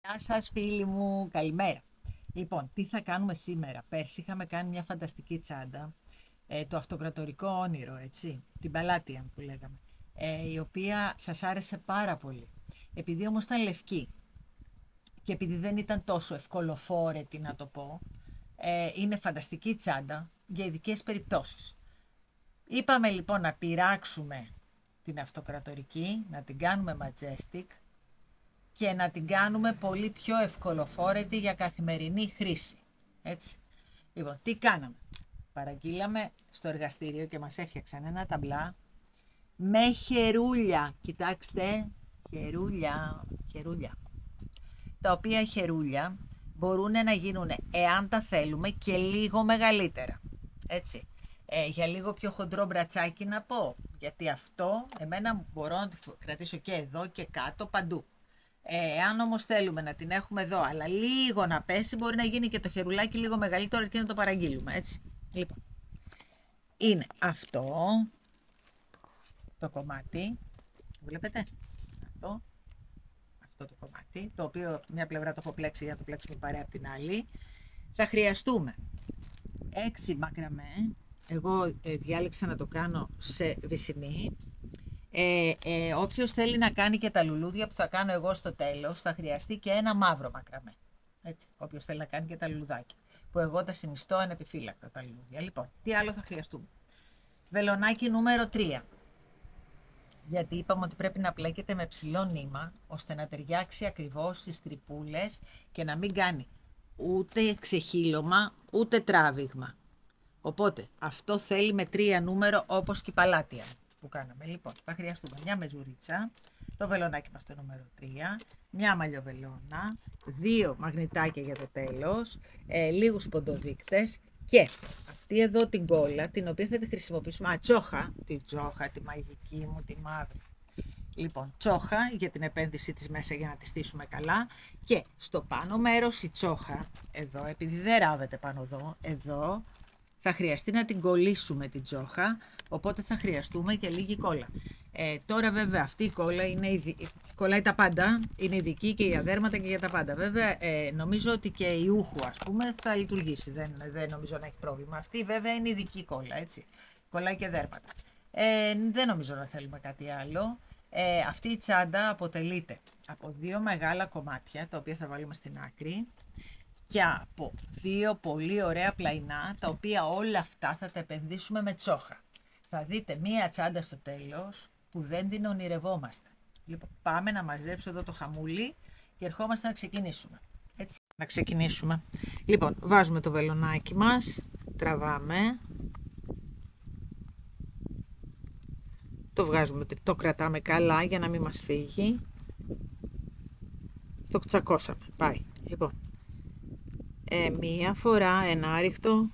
Γεια σας φίλοι μου, καλημέρα. Λοιπόν, τι θα κάνουμε σήμερα? Πέρσι είχαμε κάνει μια φανταστική τσάντα, το αυτοκρατορικό όνειρο, έτσι, την Παλάτια που λέγαμε, η οποία σας άρεσε πάρα πολύ. Επειδή όμως ήταν λευκή και επειδή δεν ήταν τόσο ευκολοφόρετη να το πω, είναι φανταστική τσάντα για ειδικές περιπτώσεις. Είπαμε λοιπόν να πειράξουμε την αυτοκρατορική, να την κάνουμε majestic και να την κάνουμε πολύ πιο ευκολοφόρετη για καθημερινή χρήση. Έτσι. Λοιπόν, τι κάναμε? Παραγγείλαμε στο εργαστήριο και μας έφτιαξαν ένα ταμπλά με χερούλια. Κοιτάξτε, χερούλια. Τα οποία χερούλια μπορούν να γίνουν, εάν τα θέλουμε, και λίγο μεγαλύτερα. Έτσι. Για λίγο πιο χοντρό μπρατσάκι να πω, γιατί αυτό εμένα μπορώ να το κρατήσω και εδώ και κάτω, παντού. Αν όμως θέλουμε να την έχουμε εδώ, αλλά λίγο να πέσει, μπορεί να γίνει και το χερουλάκι λίγο μεγαλύτερο και να το παραγγείλουμε, έτσι. Λοιπόν, είναι αυτό το κομμάτι, βλέπετε, αυτό το κομμάτι, το οποίο μια πλευρά το έχω πλέξει για να το πλέξουμε παρέα από την άλλη. Θα χρειαστούμε 6 μακραμέ, εγώ διάλεξα να το κάνω σε βυσσινή. Όποιος θέλει να κάνει και τα λουλούδια που θα κάνω εγώ στο τέλος, θα χρειαστεί και ένα μαύρο μακραμέ. Έτσι, όποιος θέλει να κάνει και τα λουλουδάκια, που εγώ τα συνιστώ ανεπιφύλακτα τα λουλούδια. Λοιπόν, τι άλλο θα χρειαστούμε? Βελονάκι νούμερο 3. Γιατί είπαμε ότι πρέπει να πλέκεται με ψηλό νήμα, ώστε να ταιριάξει ακριβώς στις τρυπούλες και να μην κάνει ούτε ξεχύλωμα, ούτε τράβηγμα. Οπότε, αυτό θέλει με 3 νούμερο, όπως και η Παλάτια που κάναμε. Λοιπόν, θα χρειαστούμε μια μεζουρίτσα, το βελονάκι μας το νούμερο 3, μια μαλλιοβελόνα, 2 μαγνητάκια για το τέλος, λίγους ποντοδείκτες και αυτή εδώ την κόλλα, την οποία θα τη χρησιμοποιήσουμε, τσόχα, τη μαγική μου, τη μαύρη. Λοιπόν, τσόχα για την επένδυσή της μέσα για να τη στήσουμε καλά, και στο πάνω μέρος η τσόχα, εδώ, επειδή δεν ράβεται πάνω εδώ, θα χρειαστεί να την κολλήσουμε την τσόχα, οπότε θα χρειαστούμε και λίγη κόλλα. Τώρα βέβαια αυτή η κόλλα κολλάει τα πάντα, είναι ειδική και για δέρματα και για τα πάντα. Βέβαια νομίζω ότι και η ούχου, ας πούμε, θα λειτουργήσει, δεν νομίζω να έχει πρόβλημα. Αυτή βέβαια είναι ειδική κόλλα, έτσι, κολλάει και δέρματα. Δεν νομίζω να θέλουμε κάτι άλλο. Αυτή η τσάντα αποτελείται από 2 μεγάλα κομμάτια, τα οποία θα βάλουμε στην άκρη, και από 2 πολύ ωραία πλαϊνά, τα οποία όλα αυτά θα τα επενδύσουμε με τσόχα. Θα δείτε μία τσάντα στο τέλος που δεν την ονειρευόμαστε. Λοιπόν, πάμε να μαζέψω εδώ το χαμούλι και ερχόμαστε να ξεκινήσουμε. Έτσι, να ξεκινήσουμε. Λοιπόν, βάζουμε το βελονάκι μας, τραβάμε, το βγάζουμε, το κρατάμε καλά για να μην μας φύγει. Το τσακώσαμε, πάει. Λοιπόν, μία φορά ένα άριχτο,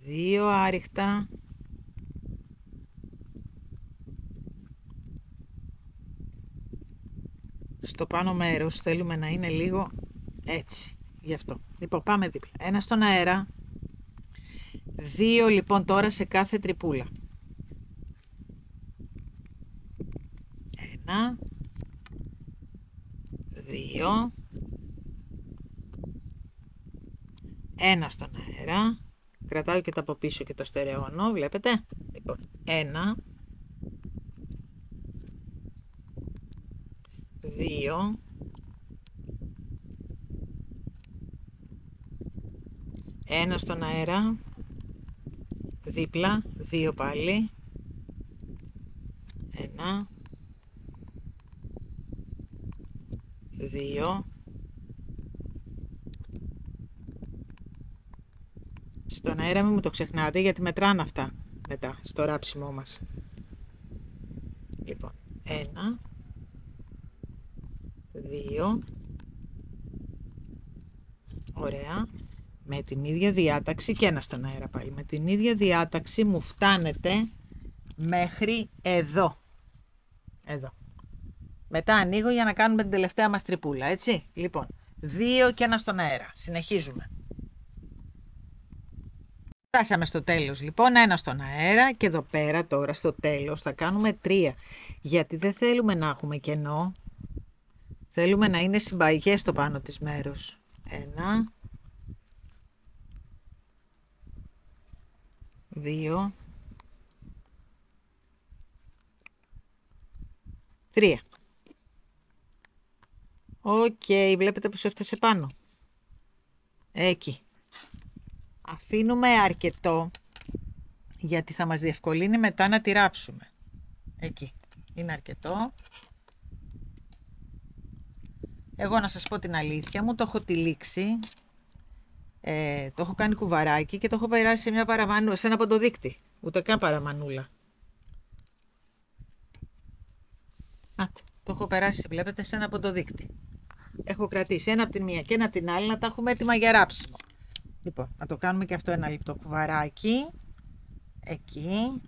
2 άριχτα, στο πάνω μέρος θέλουμε να είναι λίγο έτσι, γι' αυτό. Λοιπόν, πάμε δίπλα, ένα στον αέρα, 2 λοιπόν τώρα σε κάθε τρυπούλα, 1, 2, ένα στον αέρα, κρατάω και το από πίσω και το στερεώνω, βλέπετε. Λοιπόν, 1, 2, 1 στον αέρα, δίπλα, 2 πάλι, 1, 2, στον αέρα μην μου το ξεχνάτε, γιατί μετράνε αυτά μετά στο ράψιμό μας. Λοιπόν, 1, 2, ωραία, με την ίδια διάταξη, και ένα στον αέρα πάλι, με την ίδια διάταξη μου φτάνετε μέχρι εδώ. Μετά ανοίγω για να κάνουμε την τελευταία μας τρυπούλα, έτσι. Λοιπόν, 2 και ένα στον αέρα, συνεχίζουμε. Φτάσαμε στο τέλος λοιπόν, ένα στον αέρα και εδώ πέρα τώρα στο τέλος θα κάνουμε 3, γιατί δεν θέλουμε να έχουμε κενό, θέλουμε να είναι συμπαγές το πάνω της μέρος. 1, 2, 3. Οκ, βλέπετε πως έφτασε πάνω. Εκεί. Αφήνουμε αρκετό, γιατί θα μας διευκολύνει μετά να τη ράψουμε. Εκεί. Είναι αρκετό. Εγώ να σας πω την αλήθεια μου, το έχω τυλίξει, το έχω κάνει κουβαράκι και το έχω περάσει σε μια παραμανούλα, σε ένα ποντοδείκτη. Ούτε καν παραμανούλα. Το έχω περάσει, βλέπετε, σε ένα ποντοδείκτη. Έχω κρατήσει ένα από την μία και ένα από την άλλη να τα έχουμε έτοιμα για ράψιμο. Λοιπόν, να το κάνουμε και αυτό ένα λεπτό κουβαράκι. Εκεί.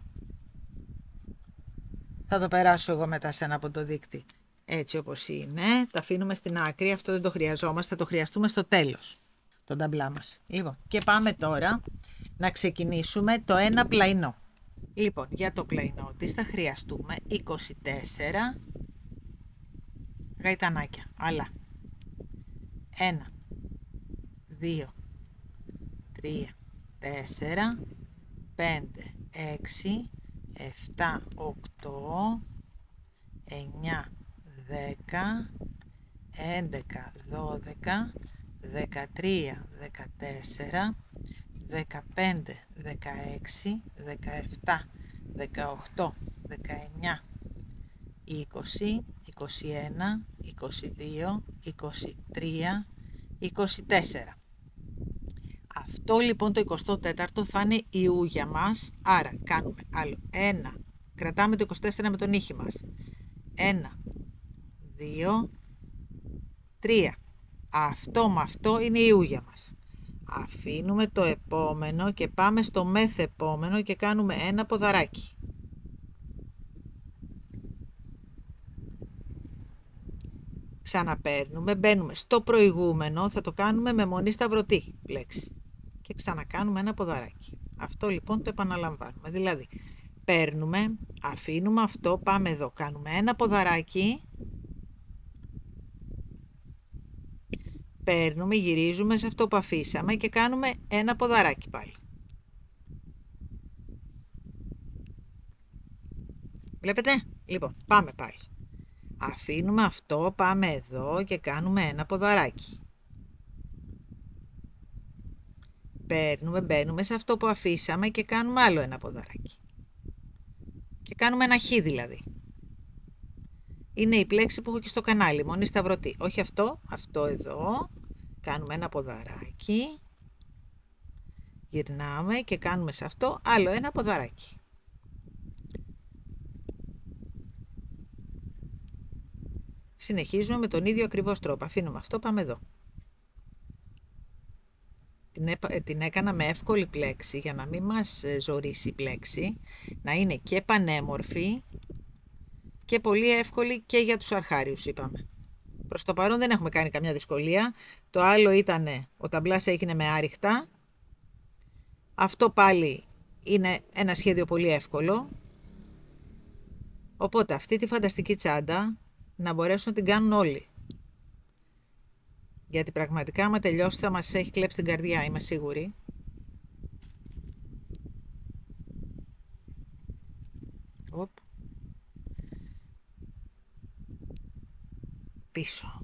Θα το περάσω εγώ μετά σε ένα ποντοδείκτη. Έτσι όπως είναι. Τα αφήνουμε στην άκρη. Αυτό δεν το χρειαζόμαστε. Θα το χρειαστούμε στο τέλος. Το ταμπλά μας. Λοιπόν, και πάμε τώρα να ξεκινήσουμε το ένα πλαϊνό. Λοιπόν, για το πλαϊνό της θα χρειαστούμε 24 γαϊτανάκια. Αλλά 1, 2, 3, 4, 5, 6, 7, 8, 9, 10, 11, 12, 13, 14, 15, 16, 17, 18, 19, 20, 21, 22, 23, 24. Αυτό λοιπόν το 24ο θα είναι η ούγια μας, άρα κάνουμε άλλο 1, κρατάμε το 24 με τον ήχη μας, 1, 2, 3, αυτό με αυτό είναι η ούγια μας. Αφήνουμε το επόμενο και πάμε στο μεθεπόμενο και κάνουμε ένα ποδαράκι. Ξαναπαίρνουμε, μπαίνουμε στο προηγούμενο, θα το κάνουμε με μονή σταυρωτή λέξη και ξανακάνουμε ένα ποδαράκι. Αυτό λοιπόν το επαναλαμβάνουμε, δηλαδή παίρνουμε, αφήνουμε αυτό, πάμε εδώ, κάνουμε ένα ποδαράκι, παίρνουμε, γυρίζουμε σε αυτό που αφήσαμε και κάνουμε ένα ποδαράκι πάλι. Βλέπετε? Λοιπόν, πάμε πάλι. Αφήνουμε αυτό, πάμε εδώ και κάνουμε ένα ποδαράκι. Παίρνουμε, μπαίνουμε σε αυτό που αφήσαμε και κάνουμε άλλο ένα ποδαράκι. Και κάνουμε ένα χ δηλαδή. Είναι η πλέξη που έχω και στο κανάλι, μονή σταυρωτή. Όχι αυτό, αυτό εδώ. Κάνουμε ένα ποδαράκι. Γυρνάμε και κάνουμε σε αυτό άλλο ένα ποδαράκι. Συνεχίζουμε με τον ίδιο ακριβώς τρόπο. Αφήνουμε αυτό, πάμε εδώ. Την έκανα με εύκολη πλέξη για να μην μας ζορίσει η πλέξη, να είναι και πανέμορφη και πολύ εύκολη και για τους αρχάριους είπαμε. Προς το παρόν δεν έχουμε κάνει καμιά δυσκολία. Το άλλο ήταν ο ταμπλάς έγινε με άριχτα. Αυτό πάλι είναι ένα σχέδιο πολύ εύκολο. Οπότε αυτή τη φανταστική τσάντα να μπορέσουν να την κάνουν όλοι. Γιατί πραγματικά άμα τελειώσει θα μας έχει κλέψει την καρδιά, είμαι σίγουρη. Οπ. Πίσω.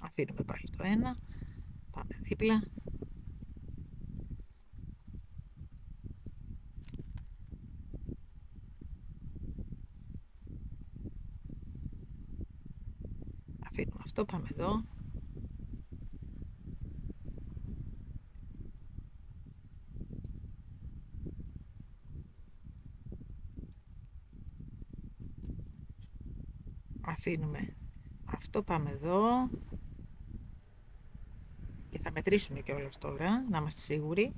Αφήνουμε πάλι το ένα. Πάμε δίπλα. Αφήνουμε αυτό, πάμε εδώ. Αφήνουμε αυτό, πάμε εδώ. Και θα μετρήσουμε κιόλας τώρα, να είμαστε σίγουροι.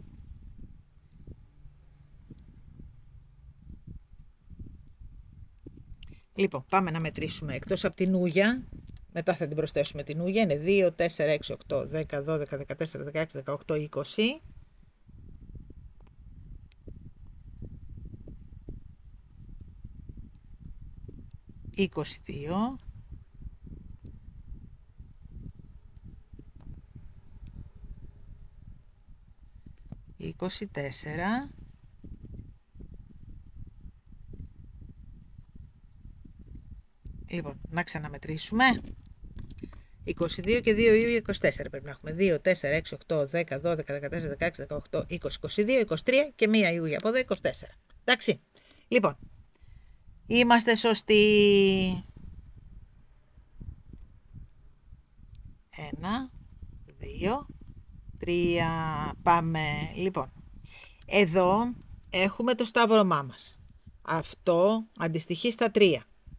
Λοιπόν, πάμε να μετρήσουμε εκτός από την ούγια. Μετά θα την προσθέσουμε την ούγια. Είναι 2, 4, 6, 8, 10, 12, 14, 16, 18, 20. 22. 24. Λοιπόν, να ξαναμετρήσουμε. 22 και 2 ίδιο 24 πρέπει να έχουμε. 2, 4, 6, 8, 10, 12, 14, 16, 18, 20, 22, 23 και μία ιούγια από εδώ 24. Εντάξει. Λοιπόν, είμαστε σωστοί. 1, 2, 3. Πάμε. Λοιπόν, εδώ έχουμε το σταύρωμά μας. Αυτό αντιστοιχεί στα 3.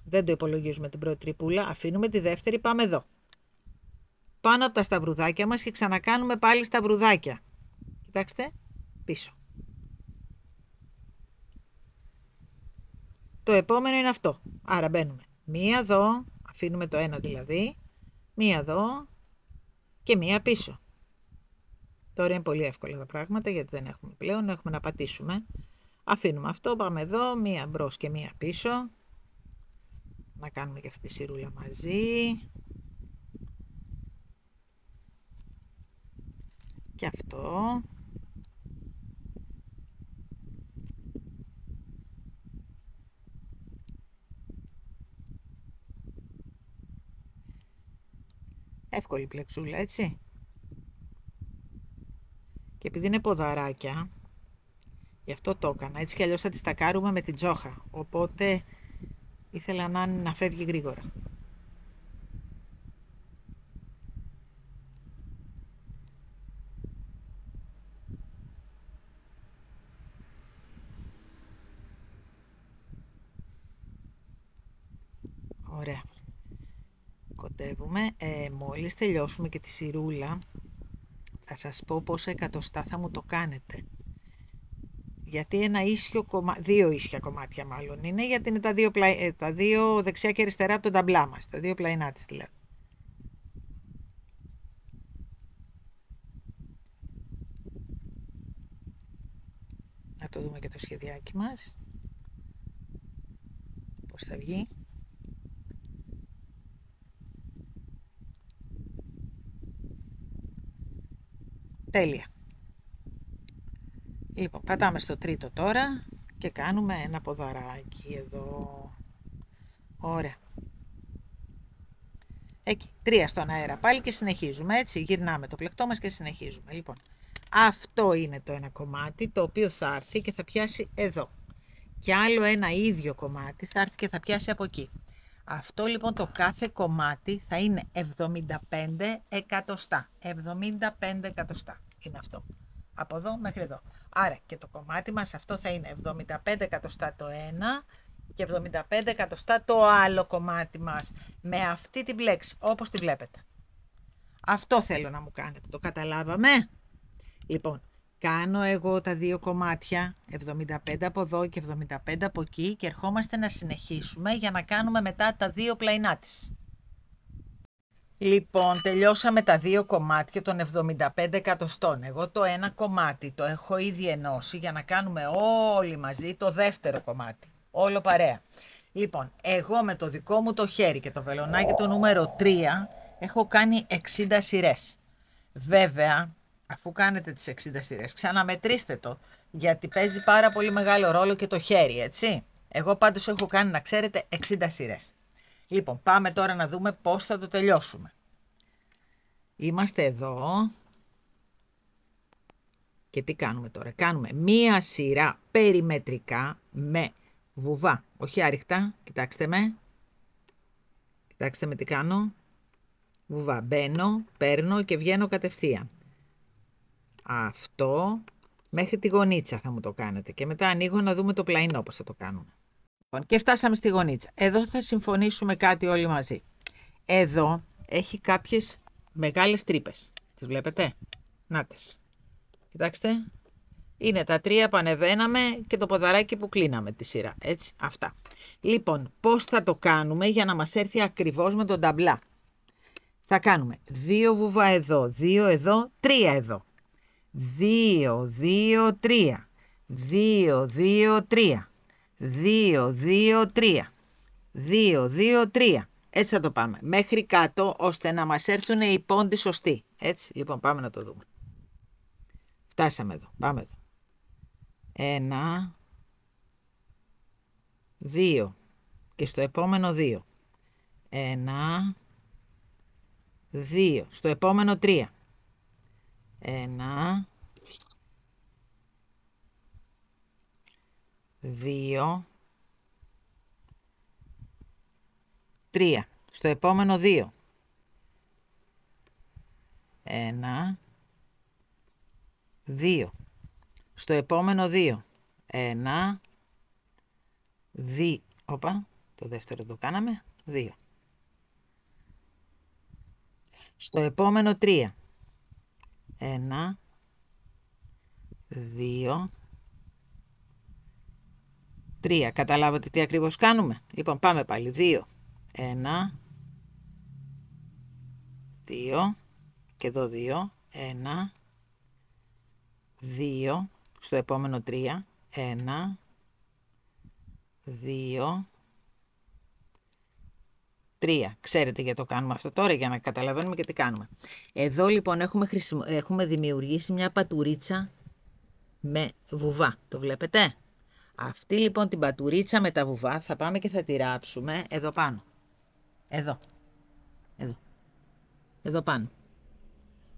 Δεν το υπολογίζουμε την πρώτη τρυπούλα. Αφήνουμε τη δεύτερη. Πάμε εδώ. Πάνω από τα σταυρουδάκια μας και ξανακάνουμε πάλι σταυρουδάκια. Κοιτάξτε, πίσω. Το επόμενο είναι αυτό. Άρα μπαίνουμε μία εδώ, αφήνουμε το ένα δηλαδή, μία εδώ και μία πίσω. Τώρα είναι πολύ εύκολα τα πράγματα γιατί δεν έχουμε πλέον, έχουμε να πατήσουμε. Αφήνουμε αυτό, πάμε εδώ, μία μπρος και μία πίσω. Να κάνουμε και αυτή τη σειρούλα μαζί. Και αυτό. Εύκολη πλεξούλα, έτσι. Και επειδή είναι ποδαράκια, γι' αυτό το έκανα. Έτσι κι αλλιώς θα τις τακάρουμε με την τζόχα. Οπότε ήθελα να φεύγει γρήγορα. Ωραία. Κοντεύουμε. Μόλις τελειώσουμε και τη σειρούλα, θα σας πω πόσα εκατοστά θα μου το κάνετε. Γιατί ένα ίσιο κομμάτι, 2 ίσια κομμάτια μάλλον είναι, γιατί είναι τα δύο δεξιά και αριστερά από τον ταμπλά μας, τα 2 πλαϊνά της δηλαδή. Να το δούμε και το σχεδιάκι μας, πώς θα βγει. Τέλεια. Λοιπόν, πατάμε στο τρίτο τώρα και κάνουμε ένα ποδαράκι εδώ. Ωραία. Εκεί, 3 στον αέρα πάλι και συνεχίζουμε, έτσι, γυρνάμε το πλεκτό μας και συνεχίζουμε. Λοιπόν, αυτό είναι το ένα κομμάτι το οποίο θα έρθει και θα πιάσει εδώ. Και άλλο ένα ίδιο κομμάτι θα έρθει και θα πιάσει από εκεί. Αυτό λοιπόν το κάθε κομμάτι θα είναι 75 εκατοστά. 75 εκατοστά είναι αυτό. Από εδώ μέχρι εδώ. Άρα και το κομμάτι μας αυτό θα είναι 75 εκατοστά το ένα και 75 εκατοστά το άλλο κομμάτι μας. Με αυτή την πλέξη, όπως τη βλέπετε. Αυτό θέλω να μου κάνετε. Το καταλάβαμε? Λοιπόν, κάνω εγώ τα δύο κομμάτια, 75 από εδώ και 75 από εκεί και ερχόμαστε να συνεχίσουμε για να κάνουμε μετά τα δύο πλαϊνά της. Λοιπόν, τελειώσαμε τα δύο κομμάτια των 75 εκατοστών. Εγώ το ένα κομμάτι το έχω ήδη ενώσει για να κάνουμε όλοι μαζί το δεύτερο κομμάτι. Όλο παρέα. Λοιπόν, εγώ με το δικό μου το χέρι και το βελονάκι το νούμερο 3 έχω κάνει 60 σειρές. Βέβαια, αφού κάνετε τις 60 σειρές, ξαναμετρήστε το, γιατί παίζει πάρα πολύ μεγάλο ρόλο και το χέρι, έτσι. Εγώ πάντως έχω κάνει, να ξέρετε, 60 σειρές. Λοιπόν, πάμε τώρα να δούμε πώς θα το τελειώσουμε. Είμαστε εδώ. Και τι κάνουμε τώρα? Κάνουμε μία σειρά περιμετρικά με βουβά. Όχι άριχτα, κοιτάξτε με. Κοιτάξτε με τι κάνω. Βουβά, μπαίνω, παίρνω και βγαίνω κατευθείαν. Αυτό μέχρι τη γωνίτσα θα μου το κάνετε. Και μετά ανοίγω να δούμε το πλαϊνό πώς θα το κάνουμε. Και φτάσαμε στη γωνίτσα. Εδώ θα συμφωνήσουμε κάτι όλοι μαζί. Εδώ έχει κάποιες μεγάλες τρύπες. Τις βλέπετε? Νάτες. Κοιτάξτε. Είναι τα 3 που ανεβαίναμε και το ποδαράκι που κλείναμε τη σειρά. Έτσι, αυτά. Λοιπόν, πώς θα το κάνουμε για να μας έρθει ακριβώς με τον ταμπλά. Θα κάνουμε 2 βουβά εδώ, 2 εδώ, 3 εδώ. 2, 2, 3. 2, 2, 3. 2, 2, 3. 2, 2, 3. Έτσι θα το πάμε. Μέχρι κάτω, ώστε να μας έρθουν οι πόντοι σωστοί. Έτσι, λοιπόν, πάμε να το δούμε. Φτάσαμε εδώ. Πάμε εδώ. 1, 2. Και στο επόμενο 2. 1, 2. Στο επόμενο 3. 1, 2, 3. Στο επόμενο 2. 1, 2. Στο επόμενο 2. 1, 2. Όπα, το δεύτερο το κάναμε. 2. Στο επόμενο 3. 1, 2, 3. Καταλάβατε τι ακριβώς κάνουμε? Λοιπόν, πάμε πάλι. 2. 1, 2. Και εδώ 2. 1, 2. Στο επόμενο 3. 1, 2, 3. Ξέρετε γιατί το κάνουμε αυτό τώρα, για να καταλαβαίνουμε και τι κάνουμε. Εδώ λοιπόν έχουμε δημιουργήσει μια πατουρίτσα με βουβά. Το βλέπετε? Αυτή λοιπόν την πατουρίτσα με τα βουβά θα πάμε και θα τη ράψουμε εδώ πάνω. Εδώ. Εδώ. Εδώ πάνω.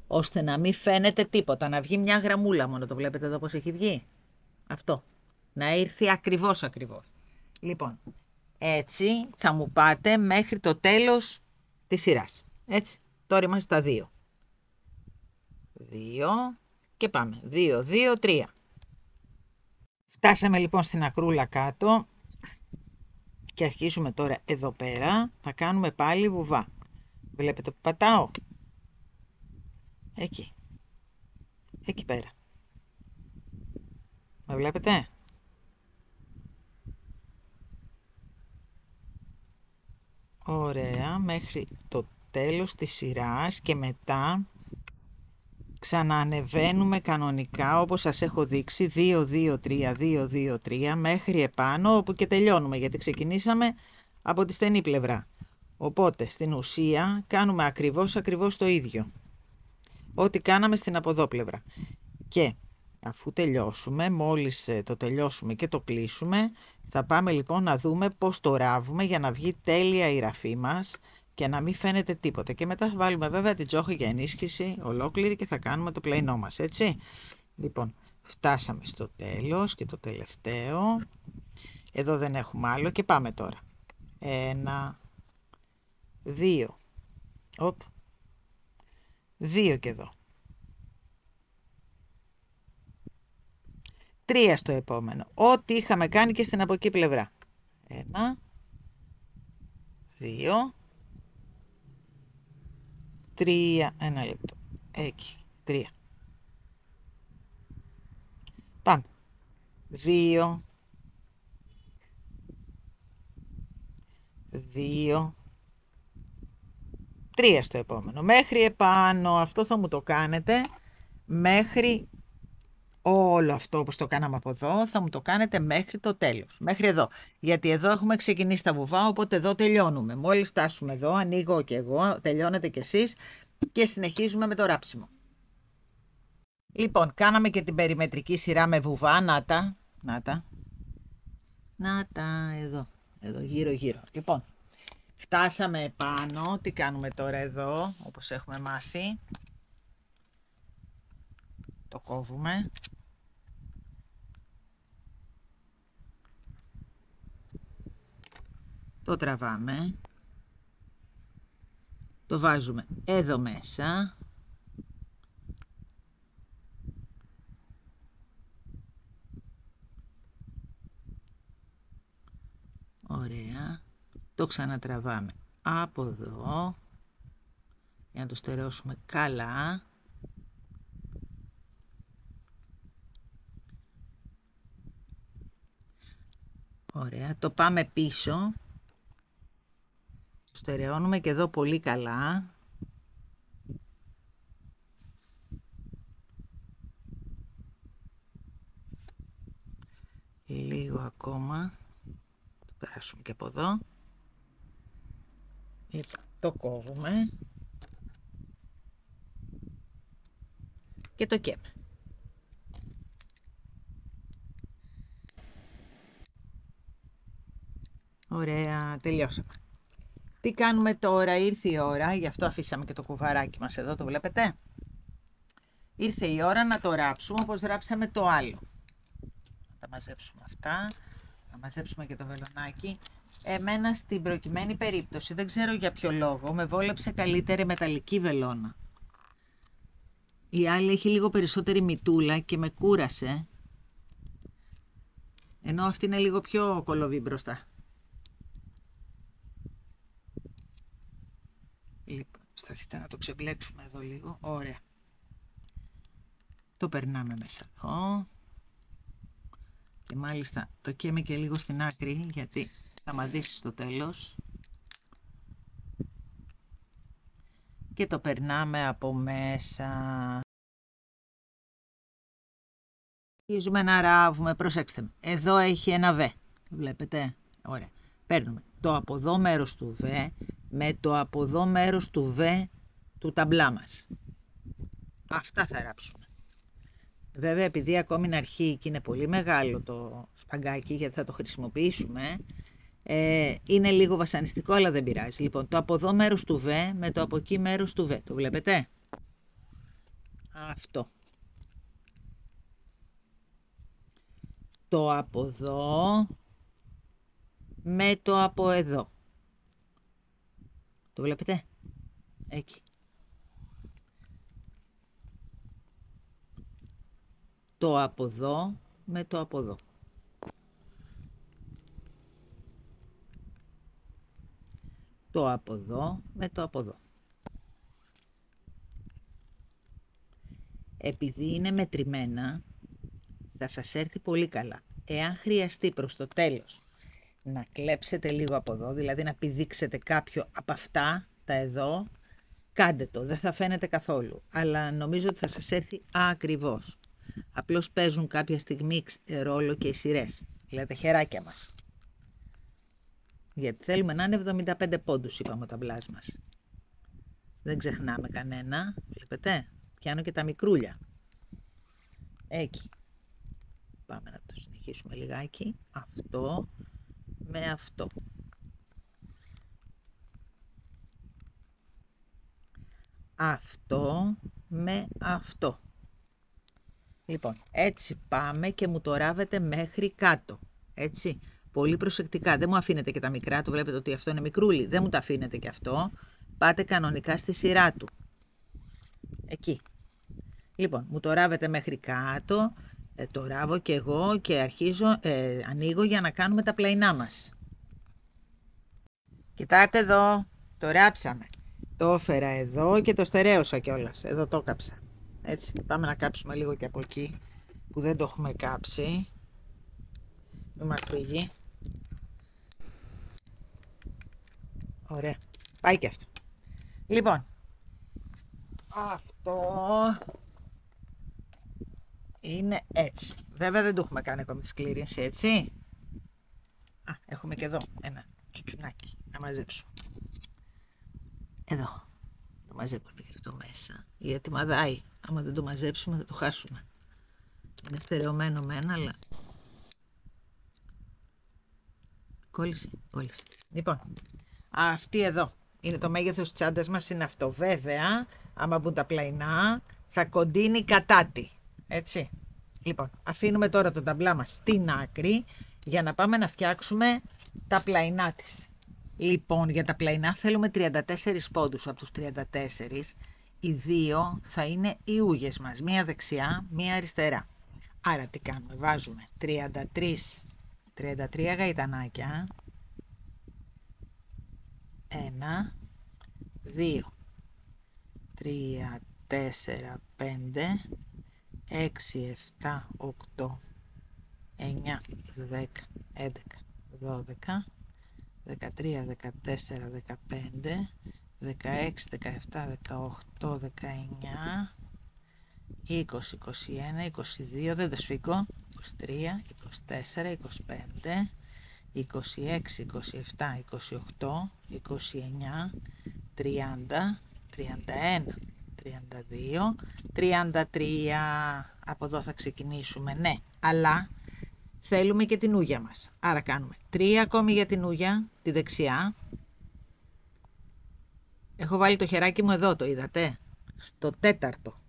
Ώστε να μην φαίνεται τίποτα. Να βγει μια γραμμούλα μόνο. Το βλέπετε εδώ πώς έχει βγει? Αυτό. Να ήρθε ακριβώς. Λοιπόν, έτσι θα μου πάτε μέχρι το τέλος της σειράς. Έτσι. Τώρα είμαστε στα 2. 2 και πάμε. 2, 2, 3. Φτάσαμε λοιπόν στην ακρούλα κάτω και αρχίσουμε τώρα εδώ πέρα να κάνουμε πάλι βουβά. Βλέπετε που πατάω? Εκεί. Εκεί πέρα. Με βλέπετε? Ωραία, μέχρι το τέλος της σειράς και μετά ξαναανεβαίνουμε κανονικά όπως σας έχω δείξει 2, 2, 3, 2, 2, 3 μέχρι επάνω όπου και τελειώνουμε, γιατί ξεκινήσαμε από τη στενή πλευρά. Οπότε στην ουσία κάνουμε ακριβώς το ίδιο ό,τι κάναμε στην αποδόπλευρα. Και αφού τελειώσουμε, μόλις το τελειώσουμε και το κλείσουμε, θα πάμε λοιπόν να δούμε πώς το ράβουμε για να βγει τέλεια η ραφή μας και να μην φαίνεται τίποτα. Και μετά θα βάλουμε βέβαια την τζόχα για ενίσχυση ολόκληρη και θα κάνουμε το πλαϊνό μας, έτσι. Λοιπόν, φτάσαμε στο τέλος και το τελευταίο. Εδώ δεν έχουμε άλλο και πάμε τώρα. 1, 2. Οπ. 2 και εδώ. 3 στο επόμενο. Ό,τι είχαμε κάνει και στην από εκεί πλευρά. 1, 2, 3. Ένα λεπτό. Εκεί. 3. Πάμε. 2, 2, 3 στο επόμενο. Μέχρι επάνω. Αυτό θα μου το κάνετε μέχρι όλο αυτό όπως το κάναμε από εδώ, θα μου το κάνετε μέχρι το τέλος. Μέχρι εδώ. Γιατί εδώ έχουμε ξεκινήσει τα βουβά, οπότε εδώ τελειώνουμε. Μόλις φτάσουμε εδώ, ανοίγω και εγώ, τελειώνετε κι εσείς και συνεχίζουμε με το ράψιμο. Λοιπόν, κάναμε και την περιμετρική σειρά με βουβά. Να τα, εδώ γύρω. Λοιπόν, φτάσαμε επάνω. Τι κάνουμε τώρα εδώ, όπως έχουμε μάθει? Το κόβουμε. Το τραβάμε. Το βάζουμε εδώ μέσα. Ωραία. Το ξανατραβάμε από εδώ. Για να το στερεώσουμε καλά. Ωραία, το πάμε πίσω. Το στερεώνουμε και εδώ πολύ καλά. Λίγο ακόμα. Το περάσουμε και από εδώ. Λοιπόν, το κόβουμε. Και το καίμε. Ωραία, τελειώσαμε. Τι κάνουμε τώρα? Ήρθε η ώρα, γι' αυτό αφήσαμε και το κουβαράκι μας εδώ, το βλέπετε. Ήρθε η ώρα να το ράψουμε όπως ράψαμε το άλλο. Θα τα μαζέψουμε αυτά, θα μαζέψουμε και το βελονάκι. Εμένα στην προκειμένη περίπτωση, δεν ξέρω για ποιο λόγο, με βόλεψε καλύτερη μεταλλική βελόνα. Η άλλη έχει λίγο περισσότερη μυτούλα και με κούρασε, ενώ αυτή είναι λίγο πιο κολοβή μπροστά. Λοιπόν, σταθείτε να το ξεμπλέξουμε εδώ λίγο. Ωραία. Το περνάμε μέσα εδώ. Και μάλιστα το καίμε και λίγο στην άκρη, γιατί θα μαντήσει στο τέλος. Και το περνάμε από μέσα. Αρχίζουμε να ράβουμε, προσέξτε. Εδώ έχει ένα β. Βλέπετε. Ωραία. Παίρνουμε το από εδώ μέρος του β με το από εδώ μέρος του β του ταμπλά μας. Αυτά θα ράψουμε. Βέβαια, επειδή ακόμη είναι αρχή και είναι πολύ μεγάλο το σπαγκάκι, γιατί θα το χρησιμοποιήσουμε, είναι λίγο βασανιστικό, αλλά δεν πειράζει. Λοιπόν, το από εδώ μέρος του β με το από εκεί μέρος του β. Το βλέπετε? Αυτό. Το από εδώ με το από εδώ. Το βλέπετε? Εκεί. Το από εδώ με το από εδώ. Το από εδώ με το από εδώ. Επειδή είναι μετρημένα, θα σας έρθει πολύ καλά. Εάν χρειαστεί προς το τέλος να κλέψετε λίγο από εδώ, δηλαδή να πηδήξετε κάποιο από αυτά, τα εδώ, κάντε το, δεν θα φαίνεται καθόλου. Αλλά νομίζω ότι θα σας έρθει ακριβώς. Απλώς παίζουν κάποια στιγμή ρόλο και οι σειρές, δηλαδή τα χεράκια μας. Γιατί θέλουμε να είναι 75 πόντους, είπαμε, ο ταμπλάς μας. Δεν ξεχνάμε κανένα, βλέπετε, πιάνω και τα μικρούλια. Εκεί. Πάμε να το συνεχίσουμε λιγάκι. Αυτό με αυτό. Αυτό με αυτό. Λοιπόν, έτσι πάμε και μου το ράβετε μέχρι κάτω. Έτσι, πολύ προσεκτικά. Δεν μου αφήνετε και τα μικρά, το βλέπετε ότι αυτό είναι μικρούλι. Δεν μου τα αφήνετε και αυτό. Πάτε κανονικά στη σειρά του. Εκεί. Λοιπόν, μου το ράβετε μέχρι κάτω. Το ράβω και εγώ και αρχίζω, ανοίγω για να κάνουμε τα πλαϊνά μας. Κοιτάτε εδώ, το ράψαμε. Το έφερα εδώ και το στερέωσα κιόλας. Εδώ το κάψα. Έτσι, πάμε να κάψουμε λίγο και από εκεί που δεν το έχουμε κάψει. Μην μας φύγει. Ωραία, πάει και αυτό. Λοιπόν, αυτό είναι έτσι. Βέβαια δεν το έχουμε κάνει ακόμη τη σκλήρινση, έτσι. Έχουμε και εδώ ένα τσουτσουνάκι να μαζέψουμε. Εδώ. Το μαζέψουμε και αυτό μέσα. Γιατί μαδάει. Άμα δεν το μαζέψουμε θα το χάσουμε. Είναι στερεωμένο μένα, αλλά... Κόλλησε. Λοιπόν, αυτή εδώ είναι το μέγεθος της τσάντας μας, είναι αυτό. Βέβαια, άμα μπουν τα πλαϊνά, θα κοντίνει κατά τη. Έτσι. Λοιπόν, αφήνουμε τώρα το ταμπλά μας στην άκρη για να πάμε να φτιάξουμε τα πλαϊνά της. Λοιπόν, για τα πλαϊνά θέλουμε 34 πόντους. Από τους 34, οι δύο θα είναι οι ούγες μας. Μία δεξιά, μία αριστερά. Άρα τι κάνουμε? Βάζουμε 33 γαϊτανάκια. 1, 2, 3, 4, 5, 6, 7, 8, 9, 10, 11, 12, 13, 14, 15, 16, 17, 18, 19, 20, 21, 22, δεν το σφίγγω, 23, 24, 25, 26, 27, 28, 29, 30, 31, 32, 33. Από εδώ θα ξεκινήσουμε, ναι, αλλά θέλουμε και την ούγια μας. Άρα κάνουμε 3 ακόμη για την ούγια, τη δεξιά. Έχω βάλει το χεράκι μου εδώ, το είδατε, στο τέταρτο.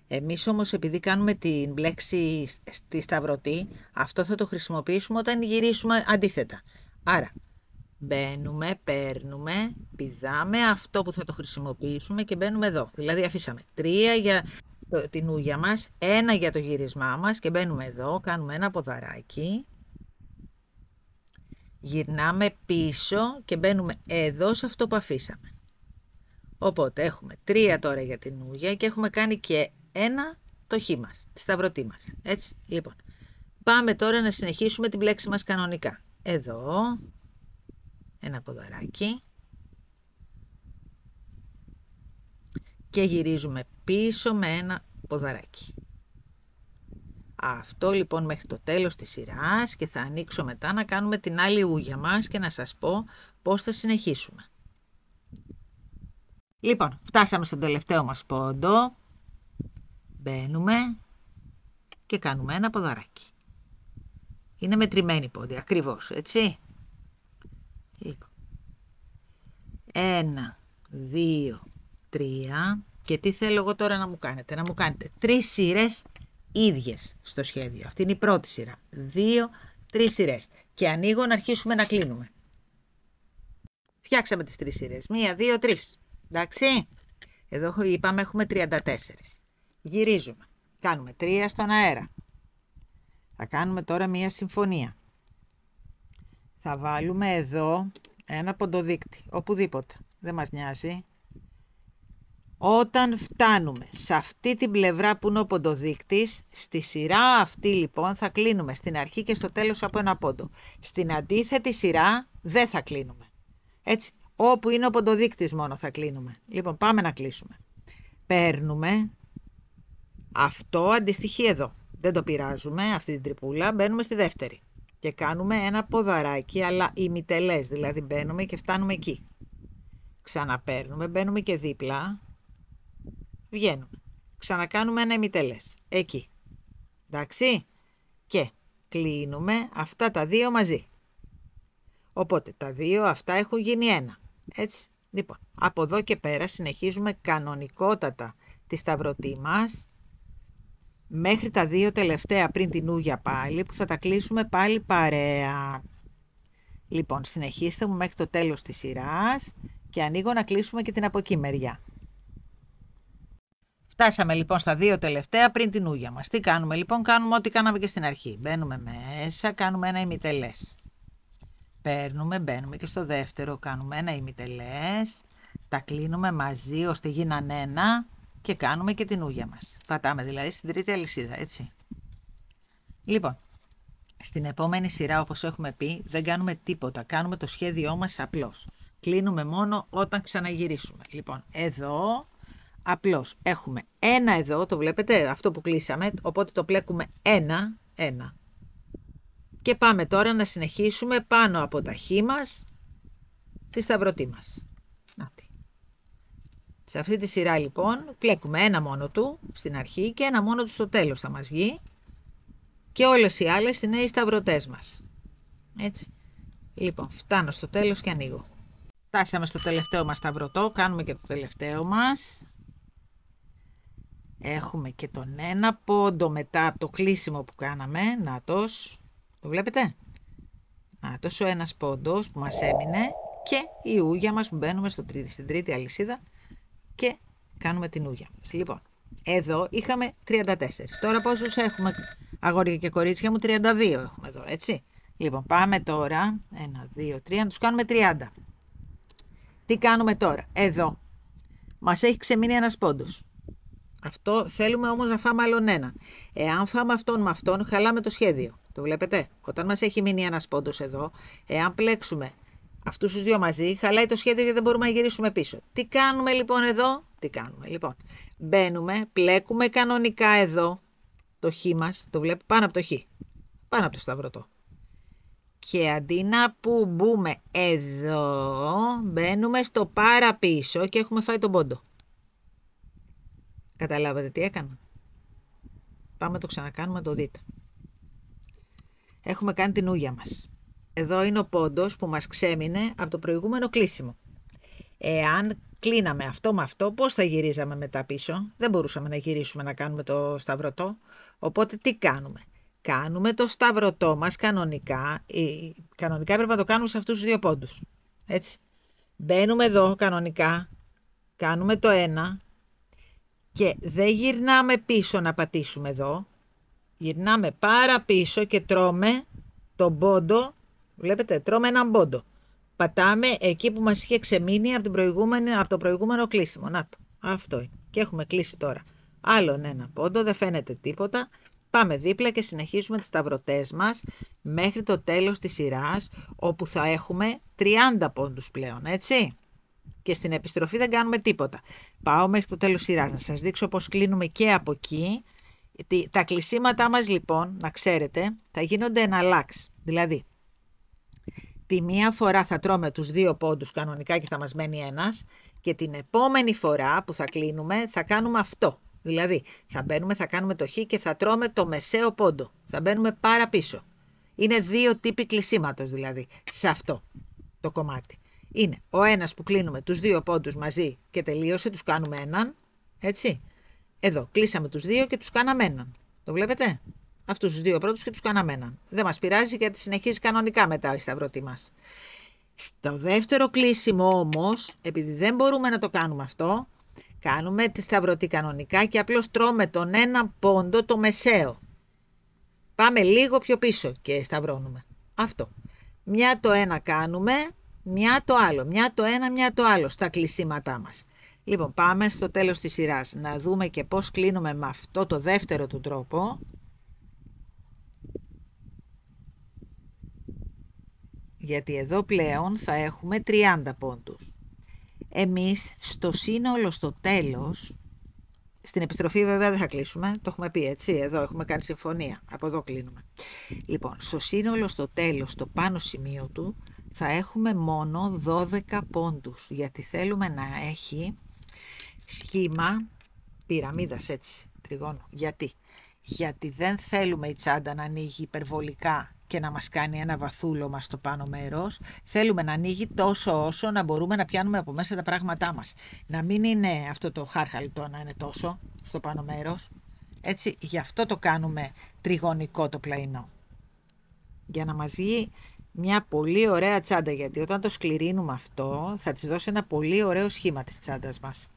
Εμείς όμως, επειδή κάνουμε την μπλέξη στη σταυρωτή, αυτό θα το χρησιμοποιήσουμε όταν γυρίσουμε αντίθετα. Άρα μπαίνουμε, παίρνουμε, πηδάμε αυτό που θα το χρησιμοποιήσουμε και μπαίνουμε εδώ. Δηλαδή αφήσαμε 3 για την ούγια μας, 1 για το γύρισμά μας και μπαίνουμε εδώ, κάνουμε ένα ποδαράκι, γυρνάμε πίσω και μπαίνουμε εδώ σε αυτό που αφήσαμε. Οπότε έχουμε 3 τώρα για την ούγια και έχουμε κάνει και 1 το χ μας, τη σταυρωτή μας. Έτσι, λοιπόν. Πάμε τώρα να συνεχίσουμε την μπλέξη μας κανονικά. Εδώ, ένα ποδαράκι. Και γυρίζουμε πίσω με ένα ποδαράκι. Αυτό λοιπόν μέχρι το τέλος της σειράς και θα ανοίξω μετά να κάνουμε την άλλη ούγια μας και να σας πω πώς θα συνεχίσουμε. Λοιπόν, φτάσαμε στον τελευταίο μας πόντο. Μπαίνουμε και κάνουμε ένα ποδαράκι. Είναι μετρημένη πόντη, ακριβώς, έτσι. Λοιπόν. 1, 2, 3. Και τι θέλω εγώ τώρα να μου κάνετε? Να μου κάνετε 3 σειρές ίδιες στο σχέδιο. Αυτή είναι η πρώτη σειρά. 2, 3 σειρές. Και ανοίγω να αρχίσουμε να κλείνουμε. Φτιάξαμε τις 3 σειρές. 1, 2, 3. Εντάξει. Εδώ είπαμε έχουμε 34. Γυρίζουμε. Κάνουμε 3 στον αέρα. Θα κάνουμε τώρα μία συμφωνία. Θα βάλουμε εδώ ένα ποντοδείκτη. Οπουδήποτε. Δεν μας νοιάζει. Όταν φτάνουμε σε αυτή την πλευρά που είναι ο ποντοδείκτης, στη σειρά αυτή λοιπόν θα κλείνουμε στην αρχή και στο τέλος από ένα πόντο. Στην αντίθετη σειρά δεν θα κλείνουμε. Έτσι, όπου είναι ο ποντοδείκτης μόνο θα κλείνουμε. Λοιπόν, πάμε να κλείσουμε. Παίρνουμε, αυτό αντιστοιχεί εδώ. Δεν το πειράζουμε, αυτή την τρυπούλα, μπαίνουμε στη δεύτερη. Και κάνουμε ένα ποδαράκι, αλλά ημιτελές, δηλαδή μπαίνουμε και φτάνουμε εκεί. Ξαναπαίρνουμε, μπαίνουμε και δίπλα. Βγαίνουμε. Ξανακάνουμε ένα ημιτελές. Εκεί. Εντάξει. Και κλείνουμε αυτά τα 2 μαζί. Οπότε τα 2 αυτά έχουν γίνει 1. Έτσι. Λοιπόν, από εδώ και πέρα συνεχίζουμε κανονικότατα τη σταυρωτή μας μέχρι τα 2 τελευταία πριν την ούγια πάλι, που θα τα κλείσουμε πάλι παρέα. Λοιπόν, συνεχίστε μου μέχρι το τέλος της σειράς και ανοίγω να κλείσουμε και την από εκεί μεριά. Φτάσαμε λοιπόν στα 2 τελευταία πριν την ούγια μας. Τι κάνουμε λοιπόν? Κάνουμε ό,τι κάναμε και στην αρχή. Μπαίνουμε μέσα, κάνουμε ένα ημιτελές. Παίρνουμε, μπαίνουμε και στο δεύτερο, κάνουμε ένα ημιτελές. Τα κλείνουμε μαζί ώστε γίνανε ένα και κάνουμε και την ούγια μας. Πατάμε δηλαδή στην τρίτη αλυσίδα, έτσι. Λοιπόν, στην επόμενη σειρά, όπως έχουμε πει, δεν κάνουμε τίποτα. Κάνουμε το σχέδιό μας απλώς. Κλείνουμε μόνο όταν ξαναγυρίσουμε. Λοιπόν, εδώ απλώς έχουμε ένα εδώ, το βλέπετε, αυτό που κλείσαμε, οπότε το πλέκουμε ένα. Και πάμε τώρα να συνεχίσουμε πάνω από τα χ μας τη σταυρωτή μας. Σε αυτή τη σειρά λοιπόν πλέκουμε ένα μόνο του στην αρχή και ένα μόνο του στο τέλος θα μας βγει. Και όλες οι άλλες είναι οι σταυρωτές μας. Έτσι. Λοιπόν, φτάνω στο τέλος και ανοίγω. Φτάσαμε στο τελευταίο μας σταυρωτό, κάνουμε και το τελευταίο μας. Έχουμε και τον ένα πόντο μετά από το κλείσιμο που κάναμε. Νάτος, το βλέπετε? Νάτος ο ένας πόντος που μας έμεινε και η ούγια μας που μπαίνουμε στην τρίτη αλυσίδα και κάνουμε την ούγια μας. Λοιπόν, εδώ είχαμε 34. Τώρα πόσους έχουμε, αγόρια και κορίτσια μου? 32 έχουμε εδώ, έτσι. Λοιπόν, πάμε τώρα, 1, 2, 3, να τους κάνουμε 30. Τι κάνουμε τώρα? Εδώ μας έχει ξεμείνει ένας πόντος. Αυτό θέλουμε όμως να φάμε άλλον έναν. Εάν φάμε αυτόν με αυτόν, χαλάμε το σχέδιο. Το βλέπετε. Όταν μας έχει μείνει ένας πόντος εδώ, εάν πλέξουμε αυτούς τους δύο μαζί, χαλάει το σχέδιο γιατί δεν μπορούμε να γυρίσουμε πίσω. Τι κάνουμε λοιπόν εδώ? Μπαίνουμε, πλέκουμε κανονικά εδώ το χ μας, το βλέπετε, πάνω από το χ, πάνω από το σταυρωτό. Και αντί να που μπούμε εδώ, μπαίνουμε στο παραπίσω και έχουμε φάει τον πόντο. Καταλάβατε τι έκανα? Πάμε το ξανακάνουμε, το δείτε. Έχουμε κάνει την ούγια μας. Εδώ είναι ο πόντος που μας ξέμεινε από το προηγούμενο κλείσιμο. Εάν κλείναμε αυτό με αυτό, πώς θα γυρίζαμε μετά πίσω? Δεν μπορούσαμε να γυρίσουμε να κάνουμε το σταυρωτό. Οπότε τι κάνουμε? Κάνουμε το σταυρωτό μας κανονικά. Κανονικά έπρεπε να το κάνουμε σε αυτούς τους δύο πόντους. Έτσι. Μπαίνουμε εδώ κανονικά. Κάνουμε το ένα. Και δεν γυρνάμε πίσω να πατήσουμε εδώ. Γυρνάμε παραπίσω και τρώμε τον πόντο. Βλέπετε, τρώμε έναν πόντο. Πατάμε εκεί που μας είχε ξεμείνει από το προηγούμενο κλείσιμο. Να το, αυτό είναι. Και έχουμε κλείσει τώρα άλλον ένα πόντο, δεν φαίνεται τίποτα. Πάμε δίπλα και συνεχίζουμε τις σταυρωτές μας μέχρι το τέλος της σειράς, όπου θα έχουμε 30 πόντους πλέον, έτσι. Και στην επιστροφή δεν κάνουμε τίποτα. Πάω μέχρι το τέλος σειράς, να σας δείξω πώς κλείνουμε και από εκεί. Τα κλεισίματά μας λοιπόν, να ξέρετε, θα γίνονται εναλλάξ. Δηλαδή, τη μία φορά θα τρώμε τους δύο πόντους κανονικά και θα μας μένει ένας, και την επόμενη φορά που θα κλείνουμε θα κάνουμε αυτό. Δηλαδή, θα μπαίνουμε, θα κάνουμε το χ και θα τρώμε το μεσαίο πόντο. Θα μπαίνουμε παραπίσω. Είναι δύο τύποι κλεισίματος δηλαδή, σε αυτό το κομμάτι. Είναι ο ένας που κλείνουμε τους δύο πόντους μαζί και τελείωσε, τους κάνουμε έναν, έτσι. Εδώ κλείσαμε τους δύο και τους κάναμε έναν. Το βλέπετε? Αυτούς τους δύο πρώτους και τους κάναμε έναν. Δεν μας πειράζει γιατί συνεχίζει κανονικά μετά η σταυρωτή μας. Στο δεύτερο κλείσιμο όμως, επειδή δεν μπορούμε να το κάνουμε αυτό, κάνουμε τη σταυρωτή κανονικά και απλώς τρώμε τον ένα πόντο το μεσαίο. Πάμε λίγο πιο πίσω και σταυρώνουμε. Αυτό. Μια το ένα κάνουμε, μια το άλλο. Μια το ένα, μια το άλλο στα κλεισίματά μας. Λοιπόν, πάμε στο τέλος της σειράς να δούμε και πώς κλείνουμε με αυτό το δεύτερο του τρόπο. Γιατί εδώ πλέον θα έχουμε 30 πόντους. Εμείς στο σύνολο στο τέλος, στην επιστροφή βέβαια δεν θα κλείσουμε, το έχουμε πει έτσι, εδώ έχουμε κάνει συμφωνία, από εδώ κλείνουμε. Λοιπόν, στο σύνολο στο τέλος, στο πάνω σημείο του, θα έχουμε μόνο 12 πόντους, γιατί θέλουμε να έχει σχήμα πυραμίδας, έτσι, τριγώνου. Γιατί δεν θέλουμε η τσάντα να ανοίγει υπερβολικά και να μας κάνει ένα βαθούλωμα στο πάνω μέρος. Θέλουμε να ανοίγει τόσο όσο να μπορούμε να πιάνουμε από μέσα τα πράγματά μας. Να μην είναι αυτό το χάρχαλτο να είναι τόσο στο πάνω μέρος. Έτσι, γι' αυτό το κάνουμε τριγωνικό το πλαϊνό. Για να μας βγει μια πολύ ωραία τσάντα, γιατί όταν το σκληρύνουμε αυτό θα της δώσει ένα πολύ ωραίο σχήμα της τσάντας μας.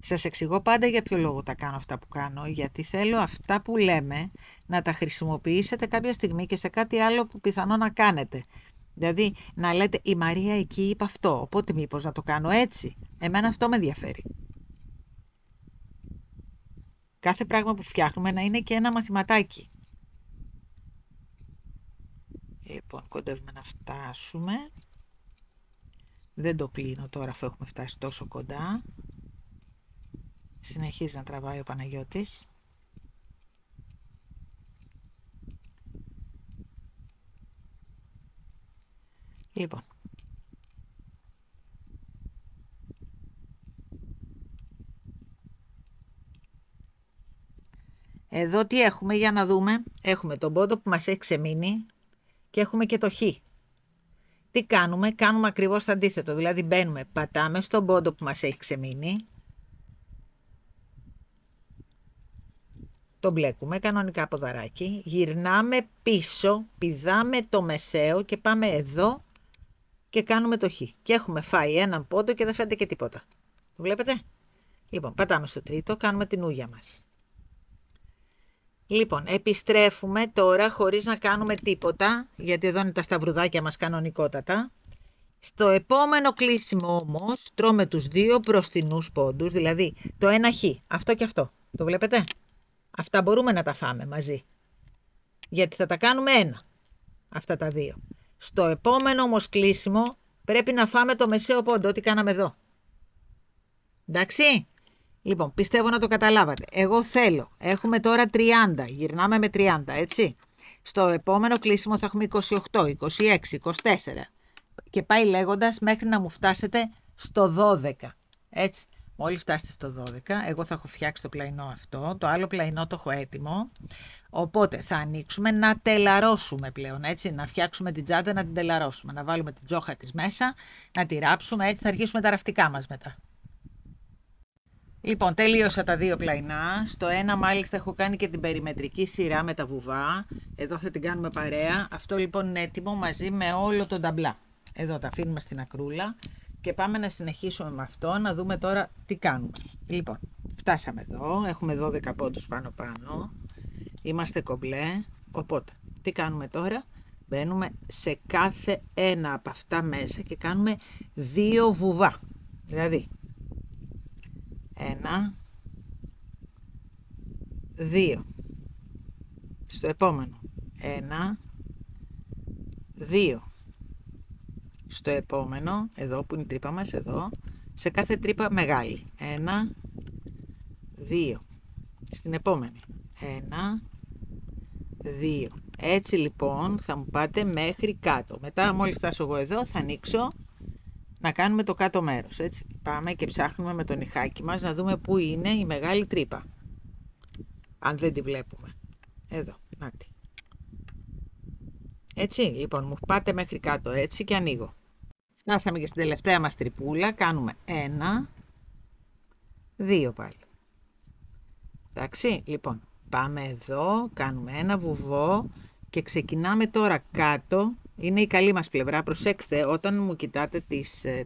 Σας εξηγώ πάντα για ποιο λόγο τα κάνω αυτά που κάνω, γιατί θέλω αυτά που λέμε να τα χρησιμοποιήσετε κάποια στιγμή και σε κάτι άλλο που πιθανό να κάνετε. Δηλαδή να λέτε η Μαρία εκεί είπε αυτό, οπότε μήπως να το κάνω έτσι. Εμένα αυτό με ενδιαφέρει. Κάθε πράγμα που φτιάχνουμε να είναι και ένα μαθηματάκι. Λοιπόν, κοντεύουμε να φτάσουμε. Δεν το κλείνω τώρα αφού έχουμε φτάσει τόσο κοντά. Συνεχίζει να τραβάει ο Παναγιώτης. Λοιπόν. Εδώ τι έχουμε για να δούμε? Έχουμε τον πόντο που μας έχει ξεμείνει και έχουμε και το χ. Τι κάνουμε? Κάνουμε ακριβώς το αντίθετο. Δηλαδή μπαίνουμε, πατάμε στον πόντο που μας έχει ξεμείνει. Το μπλέκουμε κανονικά ποδαράκι, γυρνάμε πίσω, πηδάμε το μεσαίο και πάμε εδώ και κάνουμε το χ. Και έχουμε φάει έναν πόντο και δεν φαίνεται και τίποτα. Το βλέπετε? Λοιπόν, πατάμε στο τρίτο, κάνουμε την ούγια μας. Λοιπόν, επιστρέφουμε τώρα χωρίς να κάνουμε τίποτα, γιατί εδώ είναι τα σταυρουδάκια μας κανονικότατα. Στο επόμενο κλείσιμο όμως τρώμε τους δύο μπροστινούς πόντους, δηλαδή το ένα χ, αυτό και αυτό. Το βλέπετε? Αυτά μπορούμε να τα φάμε μαζί, γιατί θα τα κάνουμε ένα, αυτά τα δύο. Στο επόμενο όμως κλείσιμο πρέπει να φάμε το μεσαίο πόντο, ό,τι κάναμε εδώ. Εντάξει? Λοιπόν, πιστεύω να το καταλάβατε. Εγώ θέλω, έχουμε τώρα 30, γυρνάμε με 30, έτσι. Στο επόμενο κλείσιμο θα έχουμε 28, 26, 24 και πάει λέγοντας μέχρι να μου φτάσετε στο 12, έτσι. Μόλις φτάσετε στο 12, εγώ θα έχω φτιάξει το πλαϊνό αυτό, το άλλο πλαϊνό το έχω έτοιμο, οπότε θα ανοίξουμε να τελαρώσουμε πλέον, έτσι, να φτιάξουμε την τσάντα, να την τελαρώσουμε, να βάλουμε την τζόχα της μέσα, να τη ράψουμε, έτσι θα αρχίσουμε τα ραφτικά μας μετά. Λοιπόν, τελείωσα τα δύο πλαϊνά. Στο ένα μάλιστα έχω κάνει και την περιμετρική σειρά με τα βουβά. Εδώ θα την κάνουμε παρέα. Αυτό λοιπόν είναι έτοιμο μαζί με όλο το ταμπλά. Εδώ τα αφήνουμε στην ακρούλα και πάμε να συνεχίσουμε με αυτό, να δούμε τώρα τι κάνουμε. Λοιπόν, φτάσαμε εδώ, έχουμε 12 πόντους πάνω. Είμαστε κομπλέ, οπότε τι κάνουμε τώρα? Μπαίνουμε σε κάθε ένα από αυτά μέσα και κάνουμε 2 βουβά. Δηλαδή, 1, 2. Στο επόμενο, 1, 2. Στο επόμενο, εδώ που είναι η τρύπα μας, εδώ, σε κάθε τρύπα μεγάλη. 1, 2. Στην επόμενη, 1, 2. Έτσι λοιπόν θα μου πάτε μέχρι κάτω. Μετά μόλις φτάσω εγώ εδώ θα ανοίξω να κάνουμε το κάτω μέρος. Έτσι πάμε και ψάχνουμε με το νυχάκι μας να δούμε πού είναι η μεγάλη τρύπα. Αν δεν τη βλέπουμε. Εδώ, νάτι. Έτσι, λοιπόν, μου πάτε μέχρι κάτω έτσι και ανοίγω. Φτάσαμε και στην τελευταία μας τρυπούλα. Κάνουμε 1, 2 πάλι. Εντάξει, λοιπόν, πάμε εδώ, κάνουμε ένα βουβό και ξεκινάμε τώρα κάτω. Είναι η καλή μας πλευρά. Προσέξτε, όταν μου κοιτάτε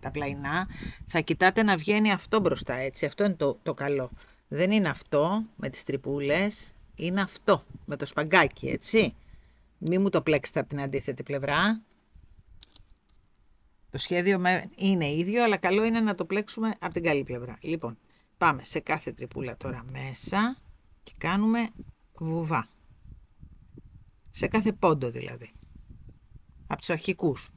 τα πλαϊνά, θα κοιτάτε να βγαίνει αυτό μπροστά, έτσι. Αυτό είναι το καλό. Δεν είναι αυτό με τις τρυπούλες, είναι αυτό με το σπαγκάκι, έτσι. Μη μου το πλέξετε από την αντίθετη πλευρά. Το σχέδιο είναι ίδιο, αλλά καλό είναι να το πλέξουμε από την καλή πλευρά. Λοιπόν, πάμε σε κάθε τρυπούλα τώρα μέσα και κάνουμε βουβά. Σε κάθε πόντο δηλαδή. Από τους αρχικούς.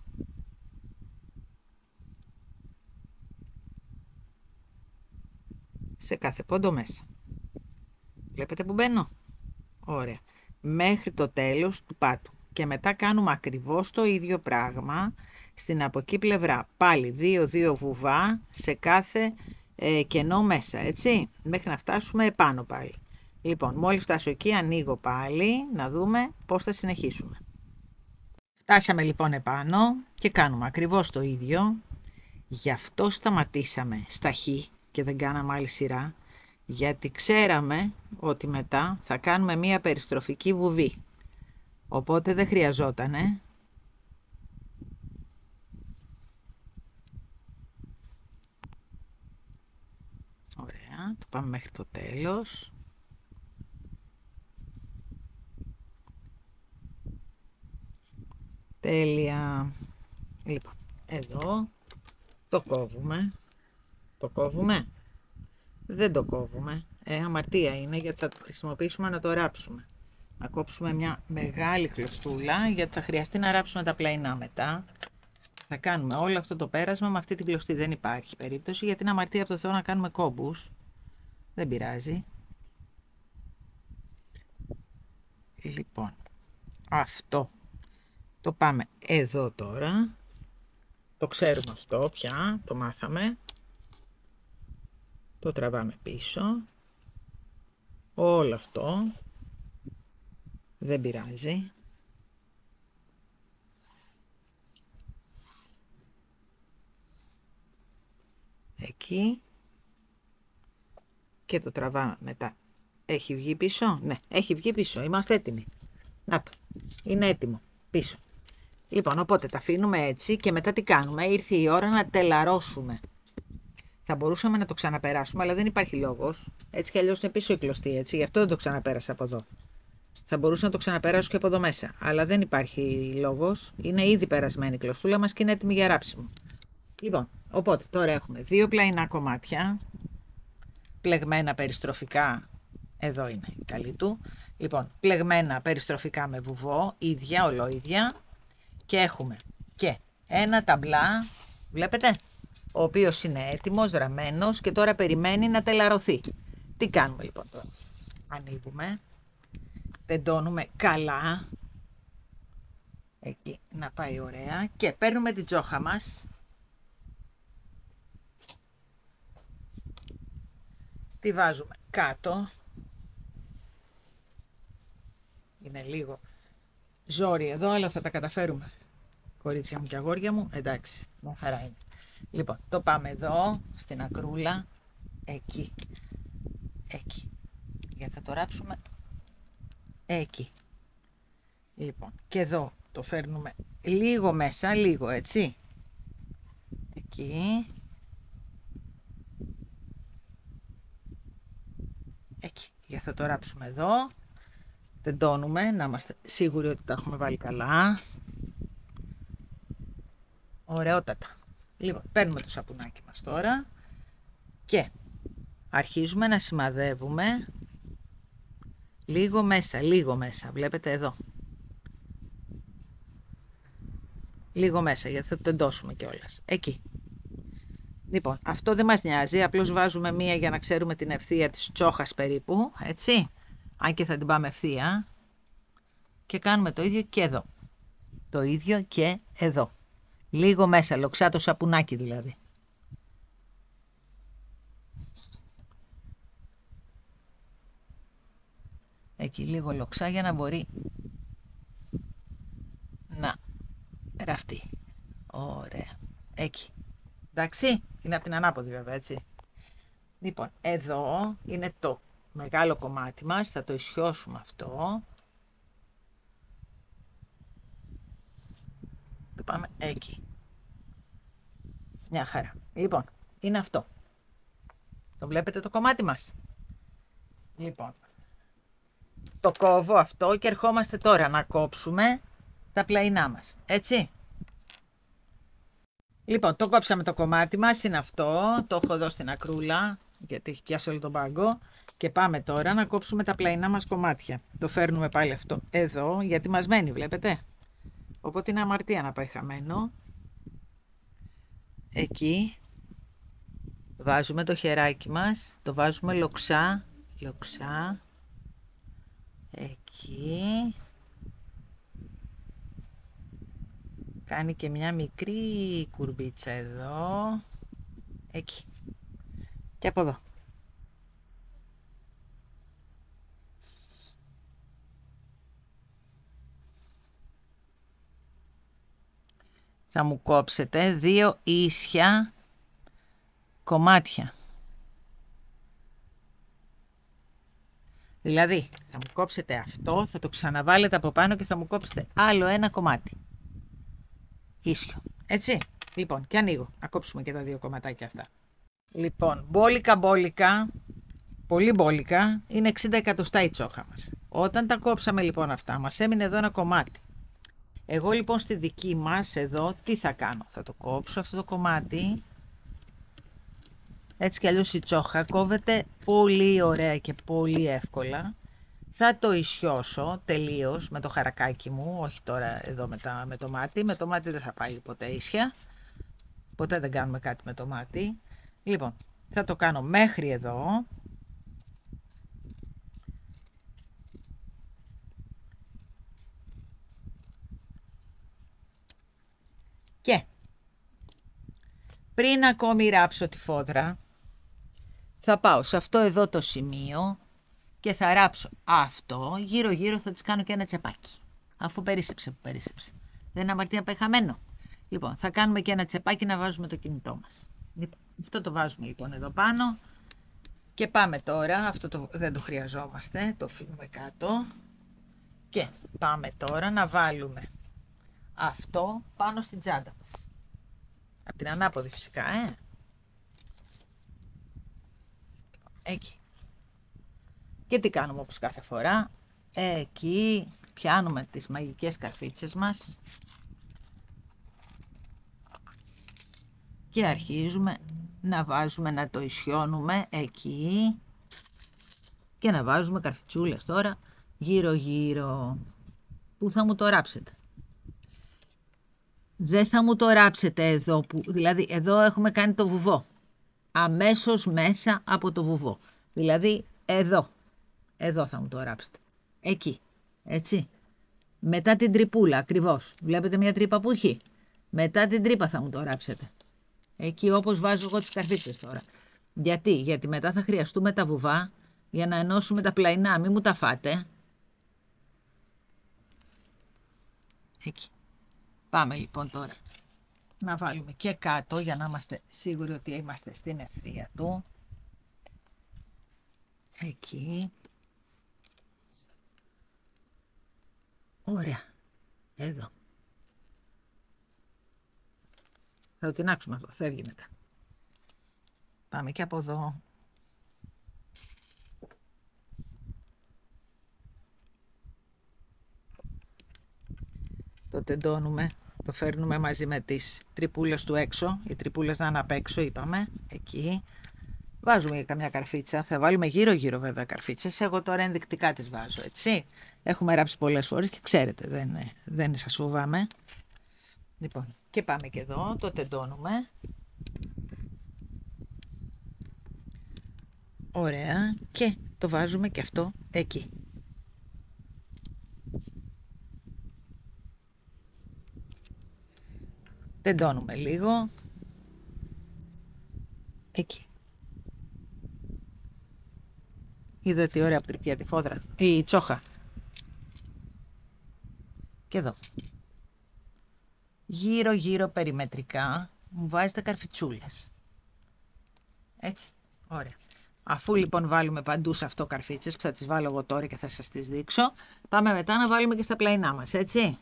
Σε κάθε πόντο μέσα. Βλέπετε που μπαίνω? Ωραία. Μέχρι το τέλος του πάτου. Και μετά κάνουμε ακριβώς το ίδιο πράγμα στην από εκεί πλευρά. Πάλι 2-2 βουβά σε κάθε κενό μέσα, έτσι. Μέχρι να φτάσουμε επάνω πάλι. Λοιπόν, μόλις φτάσω εκεί ανοίγω πάλι να δούμε πώς θα συνεχίσουμε. Φτάσαμε λοιπόν επάνω και κάνουμε ακριβώς το ίδιο. Γι' αυτό σταματήσαμε στα χ και δεν κάναμε άλλη σειρά. Γιατί ξέραμε ότι μετά θα κάνουμε μία περιστροφική βουβή. Οπότε δεν χρειαζότανε. Ωραία, το πάμε μέχρι το τέλος. Τέλεια. Λοιπόν, εδώ το κόβουμε. Το κόβουμε. Δεν το κόβουμε. Αμαρτία είναι γιατί θα το χρησιμοποιήσουμε να το ράψουμε. Να κόψουμε μια μεγάλη κλωστούλα γιατί θα χρειαστεί να ράψουμε τα πλαϊνά μετά. Θα κάνουμε όλο αυτό το πέρασμα με αυτή την κλωστή. Δεν υπάρχει περίπτωση γιατί είναι αμαρτία από το Θεό να κάνουμε κόμπους. Δεν πειράζει. Λοιπόν, αυτό το πάμε εδώ τώρα. Το ξέρουμε αυτό πια, το μάθαμε. Το τραβάμε πίσω. Όλο αυτό. Δεν πειράζει. Εκεί. Και το τραβάμε μετά. Έχει βγει πίσω? Ναι, έχει βγει πίσω. Είμαστε έτοιμοι. Να το. Είναι έτοιμο. Πίσω. Λοιπόν, οπότε τα αφήνουμε έτσι και μετά τι κάνουμε? Ήρθε η ώρα να τελαρώσουμε. Θα μπορούσαμε να το ξαναπεράσουμε, αλλά δεν υπάρχει λόγος. Έτσι κι αλλιώς είναι πίσω η κλωστή, έτσι. Γι' αυτό δεν το ξαναπέρασα από εδώ. Θα μπορούσα να το ξαναπεράσω και από εδώ μέσα. Αλλά δεν υπάρχει λόγος. Είναι ήδη περασμένη η κλωστούλα μας και είναι έτοιμη για ράψιμο. Λοιπόν, οπότε τώρα έχουμε δύο πλαϊνά κομμάτια, πλεγμένα περιστροφικά, εδώ είναι η καλή του. Λοιπόν, πλεγμένα περιστροφικά με βουβό, ίδια, ολόιδια, και έχουμε και ένα ταμπλά, βλέπετε, ο οποίος είναι έτοιμος, ραμμένος και τώρα περιμένει να τελαρωθεί. Τι κάνουμε λοιπόν τώρα? Ανοίγουμε, τεντώνουμε καλά, εκεί να πάει ωραία, και παίρνουμε την τζόχα μας, τη βάζουμε κάτω, είναι λίγο ζόρι εδώ, αλλά θα τα καταφέρουμε, κορίτσια μου και αγόρια μου, εντάξει, μια χαρά είναι. Λοιπόν, το πάμε εδώ, στην ακρούλα, εκεί, εκεί, γιατί θα το ράψουμε εκεί. Λοιπόν, και εδώ το φέρνουμε λίγο μέσα, λίγο, έτσι, εκεί, εκεί, γιατί θα το ράψουμε εδώ, τεντώνουμε, να είμαστε σίγουροι ότι τα έχουμε βάλει καλά. Ωραιότατα. Λοιπόν, παίρνουμε το σαπουνάκι μας τώρα και αρχίζουμε να σημαδεύουμε λίγο μέσα, βλέπετε εδώ. Λίγο μέσα, γιατί θα το τεντώσουμε κιόλας. Εκεί. Λοιπόν, αυτό δεν μας νοιάζει, απλώς βάζουμε μία για να ξέρουμε την ευθεία της τσόχας περίπου, έτσι. Αν και θα την πάμε ευθεία. Και κάνουμε το ίδιο και εδώ. Το ίδιο και εδώ. Λίγο μέσα, λοξά το σαπουνάκι δηλαδή. Εκεί λίγο λοξά για να μπορεί να ραφτεί. Ωραία. Εκεί. Εντάξει, είναι από την ανάποδη βέβαια, έτσι. Λοιπόν, εδώ είναι το μεγάλο κομμάτι μας, θα το ισιώσουμε αυτό. Το πάμε εκεί. Μια χαρά. Λοιπόν, είναι αυτό. Το βλέπετε το κομμάτι μας? Λοιπόν, το κόβω αυτό και ερχόμαστε τώρα να κόψουμε τα πλαϊνά μας, έτσι. Λοιπόν, το κόψαμε το κομμάτι μας, είναι αυτό, το έχω εδώ στην ακρούλα, γιατί έχει πιάσει όλο τον πάγκο. Και πάμε τώρα να κόψουμε τα πλαϊνά μας κομμάτια. Το φέρνουμε πάλι αυτό εδώ, γιατί μας μένει, βλέπετε. Οπότε είναι αμαρτία να πάει χαμένο. Εκεί. Βάζουμε το χεράκι μας, το βάζουμε λοξά, λοξά. Εκεί. Κάνει και μια μικρή κουρμπίτσα εδώ. Εκεί. Και από εδώ. Θα μου κόψετε δύο ίσια κομμάτια. Δηλαδή, θα μου κόψετε αυτό, θα το ξαναβάλετε από πάνω και θα μου κόψετε άλλο ένα κομμάτι. Ίσιο. Έτσι. Λοιπόν, και ανοίγω. Να κόψουμε και τα δύο κομματάκια αυτά. Λοιπόν, μπόλικα, πολύ μπόλικα, είναι 60 εκατοστά η τσόχα μας. Όταν τα κόψαμε λοιπόν αυτά, μας έμεινε εδώ ένα κομμάτι. Εγώ λοιπόν στη δική μας εδώ τι θα κάνω? Θα το κόψω αυτό το κομμάτι. Έτσι κι αλλιώς η τσόχα κόβεται πολύ ωραία και πολύ εύκολα. Θα το ισιώσω τελείως με το χαρακάκι μου, όχι τώρα εδώ με το μάτι. Με το μάτι δεν θα πάει ποτέ ίσια. Ποτέ δεν κάνουμε κάτι με το μάτι. Λοιπόν, θα το κάνω μέχρι εδώ. Και πριν ακόμη ράψω τη φόδρα, θα πάω σε αυτό εδώ το σημείο και θα ράψω αυτό, γύρω γύρω θα τις κάνω και ένα τσεπάκι. Αφού περίσσεψε που περίσσεψε. Δεν είναι αμαρτία να πάει χαμένο. Λοιπόν, θα κάνουμε και ένα τσεπάκι να βάζουμε το κινητό μας. Λοιπόν, αυτό το βάζουμε λοιπόν εδώ πάνω. Και πάμε τώρα, αυτό δεν το χρειαζόμαστε, το αφήνουμε κάτω. Και πάμε τώρα να βάλουμε αυτό πάνω στην τσάντα μας. Από την ανάποδη φυσικά, Εκεί. Και τι κάνουμε όπως κάθε φορά? Εκεί πιάνουμε τις μαγικές καρφίτσες μας. Και αρχίζουμε να βάζουμε, να το ισιώνουμε εκεί και να βάζουμε καρφιτσούλες τώρα γύρω γύρω. Πού θα μου το ράψετε? Δεν θα μου το ράψετε εδώ, δηλαδή εδώ έχουμε κάνει το βουβό. Αμέσως μέσα από το βουβό. Δηλαδή εδώ θα μου το ράψετε. Εκεί, έτσι. Μετά την τρυπούλα ακριβώς. Βλέπετε μια τρύπα που έχει? Μετά την τρύπα θα μου το ράψετε. Εκεί όπως βάζω εγώ τις καρφίτσες τώρα. Γιατί μετά θα χρειαστούμε τα βουβά για να ενώσουμε τα πλαϊνά. Μην μου τα φάτε. Εκεί. Πάμε λοιπόν τώρα να βάλουμε και κάτω για να είμαστε σίγουροι ότι είμαστε στην ευθεία του. Εκεί. Ωραία. Εδώ. Θα το τινάξουμε αυτό. Φεύγει μετά. Πάμε και από εδώ. Το τεντώνουμε. Το φέρνουμε μαζί με τις τρυπούλες του έξω. Οι τρυπούλες να είναι απ' έξω, είπαμε. Εκεί. Βάζουμε καμιά καρφίτσα. Θα βάλουμε γύρω-γύρω βέβαια καρφίτσες. Εγώ τώρα ενδεικτικά τις βάζω, έτσι. Έχουμε ράψει πολλές φορές και ξέρετε, δεν σας φοβάμαι. Λοιπόν, και πάμε και εδώ. Το τεντώνουμε. Ωραία. Και το βάζουμε και αυτό εκεί. Τεντώνουμε λίγο. Εκεί. Είδατε τι ωραία τρυπιά τη φόδρα, η τσόχα. Και εδώ. Γύρω γύρω περιμετρικά μου βάζετε καρφιτσούλες. Έτσι. Ωραία. Αφού λοιπόν βάλουμε παντού σε αυτό καρφίτσες, που θα τις βάλω εγώ τώρα και θα σας τις δείξω, πάμε μετά να βάλουμε και στα πλαϊνά μας, έτσι.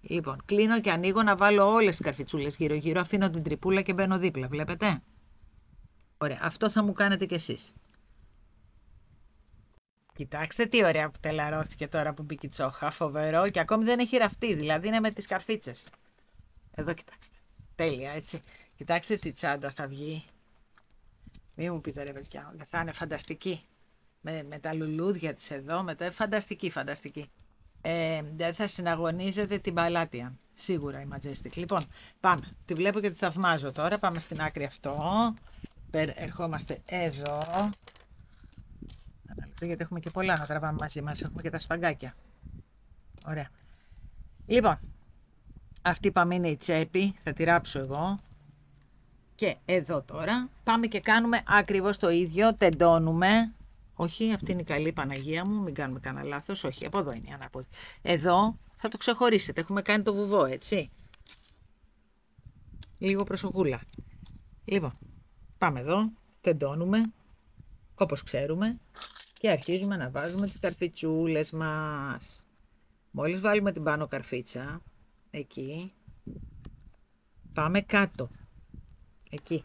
Λοιπόν, κλείνω και ανοίγω να βάλω όλες τις καρφιτσούλες γύρω-γύρω, αφήνω την τρυπούλα και μπαίνω δίπλα, βλέπετε. Ωραία, αυτό θα μου κάνετε κι εσείς. Κοιτάξτε τι ωραία που τελαρώθηκε τώρα που μπήκε η τσόχα, φοβερό, και ακόμη δεν έχει ραφτεί, δηλαδή είναι με τις καρφίτσες. Εδώ κοιτάξτε, τέλεια έτσι. Κοιτάξτε τι τσάντα θα βγει. Μη μου πείτε ρε παιδιά, θα είναι φανταστική. Με τα λουλούδια της εδώ, φανταστική. Δεν θα συναγωνίζετε την παλάτια. Σίγουρα η Majestic. Λοιπόν, πάμε. Τη βλέπω και τη θαυμάζω τώρα. Πάμε στην άκρη αυτό. Ερχόμαστε εδώ. Γιατί έχουμε και πολλά να τραβάμε μαζί μας. Έχουμε και τα σπαγκάκια. Ωραία. Λοιπόν, αυτή πάμε είναι η τσέπη. Θα τη ράψω εγώ. Και εδώ τώρα πάμε και κάνουμε ακριβώς το ίδιο. Τεντώνουμε. Όχι, αυτή είναι η καλή Παναγία μου, μην κάνουμε κανένα λάθος. Όχι, από εδώ είναι η ανάποδη. Εδώ θα το ξεχωρίσετε. Έχουμε κάνει το βουβό, έτσι. Λίγο προσοχούλα. Λοιπόν, πάμε εδώ, τεντώνουμε, όπως ξέρουμε, και αρχίζουμε να βάζουμε τις καρφιτσούλες μας. Μόλις βάλουμε την πάνω καρφίτσα, εκεί, πάμε κάτω. Εκεί.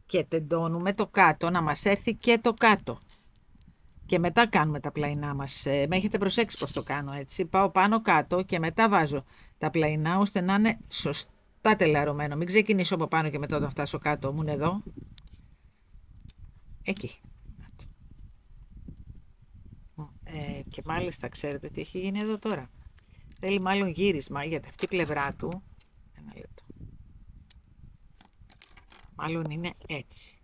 Και τεντώνουμε το κάτω, να μας έρθει και το κάτω. Και μετά κάνουμε τα πλαϊνά μας. Με έχετε προσέξει πως το κάνω, έτσι. Πάω πάνω κάτω και μετά βάζω τα πλαϊνά ώστε να είναι σωστά τελαρωμένο. Μην ξεκινήσω από πάνω και μετά όταν φτάσω κάτω μου είναι εδώ. Εκεί. Και μάλιστα ξέρετε τι έχει γίνει εδώ τώρα. Θέλει μάλλον γύρισμα γιατί αυτή η πλευρά του. Ένα λεπτό. Μάλλον είναι έτσι.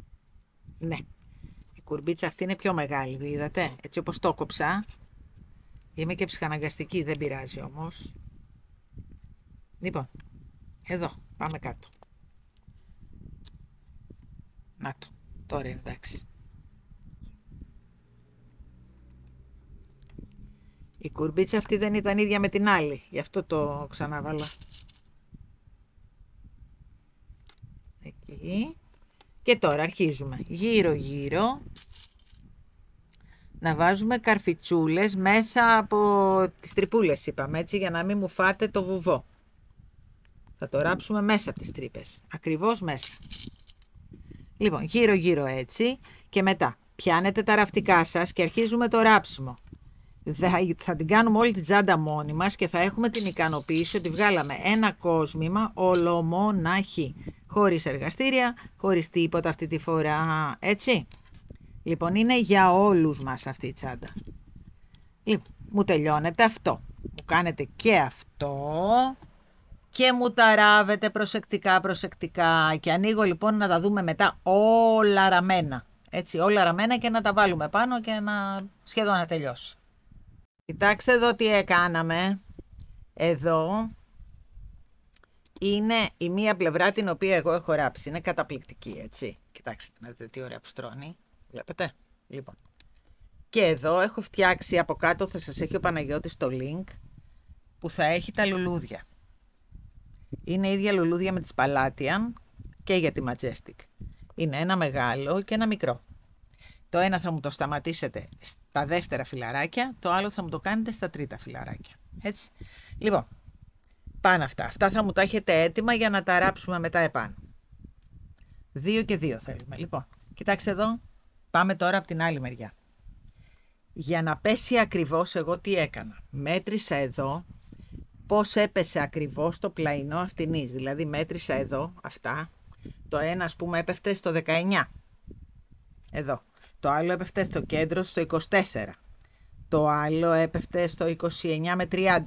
Ναι. Η κουρμπίτσα αυτή είναι πιο μεγάλη, είδατε, έτσι όπως το κόψα. Είμαι και ψυχαναγκαστική, δεν πειράζει όμως. Λοιπόν, εδώ, πάμε κάτω. Να το, τώρα εντάξει. Η κουρμπίτσα αυτή δεν ήταν ίδια με την άλλη, γι' αυτό το ξαναβάλα. Εκεί. Και τώρα αρχίζουμε γύρω γύρω να βάζουμε καρφιτσούλες μέσα από τις τρυπούλες, είπαμε, έτσι, για να μην μου φάτε το βουβό. Θα το ράψουμε μέσα από τις τρύπες, ακριβώς μέσα. Λοιπόν, γύρω γύρω έτσι και μετά πιάνετε τα ραφτικά σας και αρχίζουμε το ράψιμο. Θα την κάνουμε όλη την τσάντα μόνοι μας και θα έχουμε την ικανοποίηση ότι βγάλαμε ένα κόσμημα ολομονάχη. χωρίς εργαστήρια, χωρίς τίποτα αυτή τη φορά, έτσι. Λοιπόν, είναι για όλους μας αυτή η τσάντα. Λοιπόν, μου τελειώνετε αυτό, μου κάνετε και αυτό και μου ταράβετε προσεκτικά και ανοίγω λοιπόν να τα δούμε μετά όλα ραμμένα. Έτσι, όλα ραμμένα και να τα βάλουμε πάνω και να σχεδόν να τελειώσει. Κοιτάξτε εδώ τι έκαναμε. Εδώ είναι η μία πλευρά την οποία εγώ έχω ράψει. Είναι καταπληκτική, έτσι. Κοιτάξτε να δείτε τι ωραία που στρώνει. Βλέπετε. Λοιπόν. Και εδώ έχω φτιάξει από κάτω, θα σας έχει ο Παναγιώτης το link, που θα έχει τα λουλούδια. Είναι ίδια λουλούδια με τις Palatian και για τη Majestic. Είναι ένα μεγάλο και ένα μικρό. Το ένα θα μου το σταματήσετε στα δεύτερα φιλαράκια, το άλλο θα μου το κάνετε στα τρίτα φιλαράκια. Έτσι. Λοιπόν, πάνε αυτά. Αυτά θα μου τα έχετε έτοιμα για να τα ράψουμε μετά επάνω. 2 και 2 θέλουμε. Λοιπόν, κοιτάξτε εδώ. Πάμε τώρα από την άλλη μεριά. Για να πέσει ακριβώς, εγώ τι έκανα. Μέτρησα εδώ πώς έπεσε ακριβώς το πλαϊνό αυτινής. Δηλαδή μέτρησα εδώ αυτά. Το ένα ας πούμε έπεφτε στο 19. Εδώ. Το άλλο έπεφτε στο κέντρο στο 24. Το άλλο έπεφτε στο 29 με 30.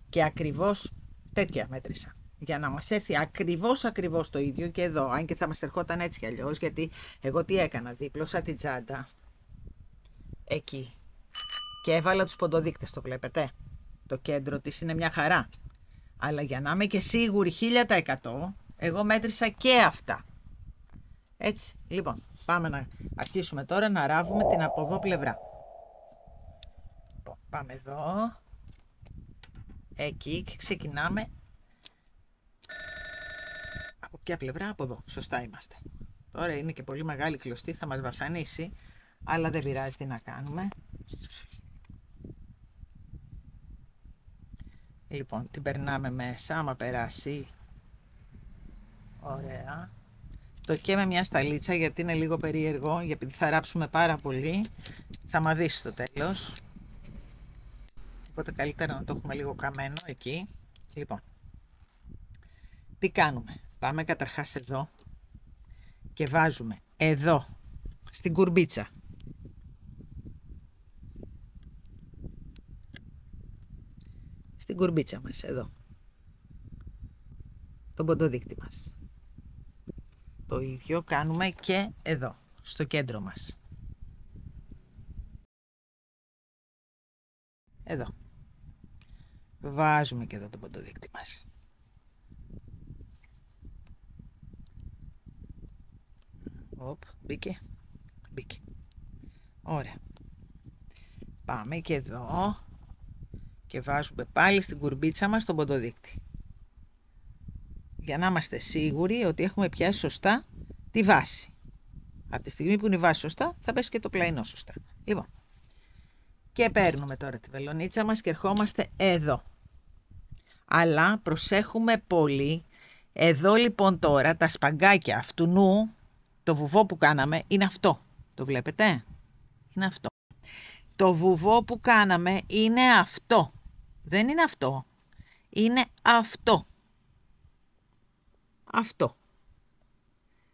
Και ακριβώς τέτοια μέτρησα. Για να μας έρθει ακριβώς το ίδιο και εδώ. Αν και θα μας ερχόταν έτσι κι αλλιώς. Γιατί εγώ τι έκανα. Δίπλωσα την τσάντα. Εκεί. Και έβαλα τους ποντοδείκτες. Το βλέπετε. Το κέντρο της είναι μια χαρά. Αλλά για να είμαι και σίγουρη 1000%. Εγώ μέτρησα και αυτά. Έτσι. Λοιπόν. Πάμε να αρχίσουμε τώρα να ράβουμε την από εδώ πλευρά. Πάμε εδώ. Εκεί και ξεκινάμε. Από ποια πλευρά? Από εδώ. Σωστά είμαστε. Τώρα είναι και πολύ μεγάλη κλωστή, θα μας βασανίσει. Αλλά δεν πειράζει, τι να κάνουμε. Λοιπόν, την περνάμε μέσα, άμα περάσει. Ωραία. Το και με μια σταλίτσα, γιατί είναι λίγο περίεργο, γιατί θα ράψουμε πάρα πολύ. Θα μαδίσει στο τέλος. Οπότε καλύτερα να το έχουμε λίγο καμένο εκεί. Λοιπόν, τι κάνουμε? Πάμε καταρχάς εδώ και βάζουμε εδώ, στην κουρμπίτσα. Στην κουρμπίτσα μας, εδώ. Τον ποντοδείκτη μας. Το ίδιο κάνουμε και εδώ, στο κέντρο μας. Εδώ. Βάζουμε και εδώ τον ποντοδείκτη μας. Μπήκε. Μπήκε. Ωραία. Πάμε και εδώ και βάζουμε πάλι στην κουρμπίτσα μας τον ποντοδείκτη. Για να είμαστε σίγουροι ότι έχουμε πιάσει σωστά τη βάση. Από τη στιγμή που είναι η βάση σωστά, θα πέσει και το πλαϊνό σωστά. Λοιπόν, και παίρνουμε τώρα τη βελονίτσα μας και ερχόμαστε εδώ. Αλλά προσέχουμε πολύ. Εδώ λοιπόν τώρα τα σπαγκάκια αυτού νου, το βουβό που κάναμε είναι αυτό. Το βλέπετε? Είναι αυτό. Το βουβό που κάναμε είναι αυτό. Δεν είναι αυτό. Είναι αυτό. Αυτό.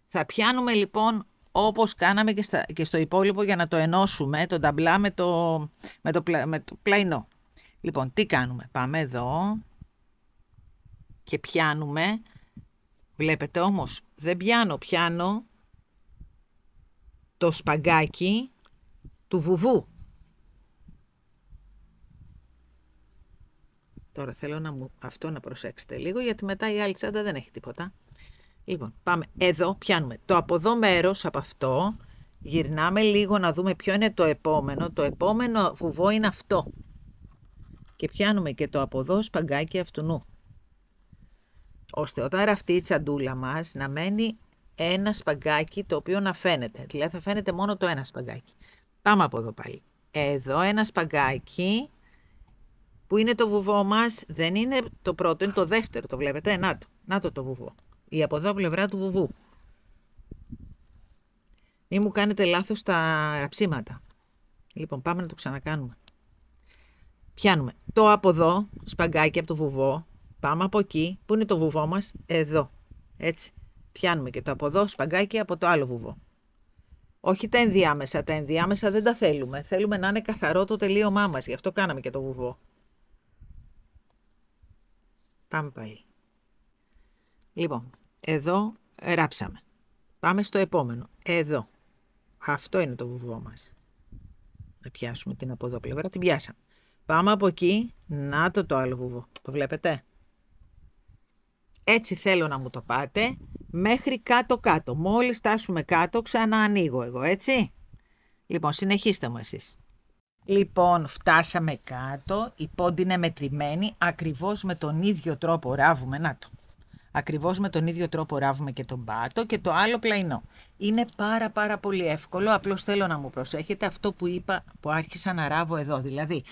Θα πιάνουμε λοιπόν όπως κάναμε και στο υπόλοιπο για να το ενώσουμε το ταμπλά με το πλαϊνό. Λοιπόν, τι κάνουμε? Πάμε εδώ και πιάνουμε. Βλέπετε όμως, δεν πιάνω το σπαγκάκι του βουβού. Τώρα θέλω αυτό να προσέξετε λίγο, γιατί μετά η άλλη τσάντα δεν έχει τίποτα. Λοιπόν, πάμε εδώ, πιάνουμε το από εδώ μέρος από αυτό, γυρνάμε λίγο να δούμε ποιο είναι το επόμενο. Το επόμενο βουβό είναι αυτό. Και πιάνουμε και το από εδώ σπαγκάκι αυτού νου. Ώστε όταν ραφτεί η τσαντούλα μας να μένει ένα σπαγκάκι το οποίο να φαίνεται. Δηλαδή θα φαίνεται μόνο το ένα σπαγκάκι. Πάμε από εδώ πάλι. Εδώ ένα σπαγκάκι που είναι το βουβό μας. Δεν είναι το πρώτο, είναι το δεύτερο. Το βλέπετε? Να το βουβό. Η από εδώ πλευρά του βουβού. Μην μου κάνετε λάθος τα ραψίματα. Λοιπόν, πάμε να το ξανακάνουμε. Πιάνουμε το από εδώ σπαγκάκι από το βουβό. Πάμε από εκεί που είναι το βουβό μας. Εδώ. Έτσι. πιάνουμε και το από εδώ σπαγκάκι από το άλλο βουβό. Όχι τα ενδιάμεσα, τα ενδιάμεσα δεν τα θέλουμε. Θέλουμε να είναι καθαρό το τελείωμά μας, γι' αυτό κάναμε και το βουβό. Πάμε πάλι. Λοιπόν, εδώ ράψαμε. Πάμε στο επόμενο. Εδώ. Αυτό είναι το βουβό μας. Να πιάσουμε την από εδώ πλευρά, την πιάσαμε. Πάμε από εκεί, να το άλλο βουβό. Το βλέπετε? Έτσι θέλω να μου το πάτε, μέχρι κάτω-κάτω. Μόλις φτάσουμε κάτω, ξαναανοίγω εγώ, έτσι. Λοιπόν, συνεχίστε μου εσείς. Λοιπόν, φτάσαμε κάτω, η πόντη είναι μετρημένη, ακριβώς με τον ίδιο τρόπο ράβουμε, να το. Ακριβώς με τον ίδιο τρόπο ράβουμε και τον πάτο και το άλλο πλαϊνό. Είναι πάρα πολύ εύκολο, απλώς θέλω να μου προσέχετε αυτό που είπα, που άρχισα να ράβω εδώ, δηλαδή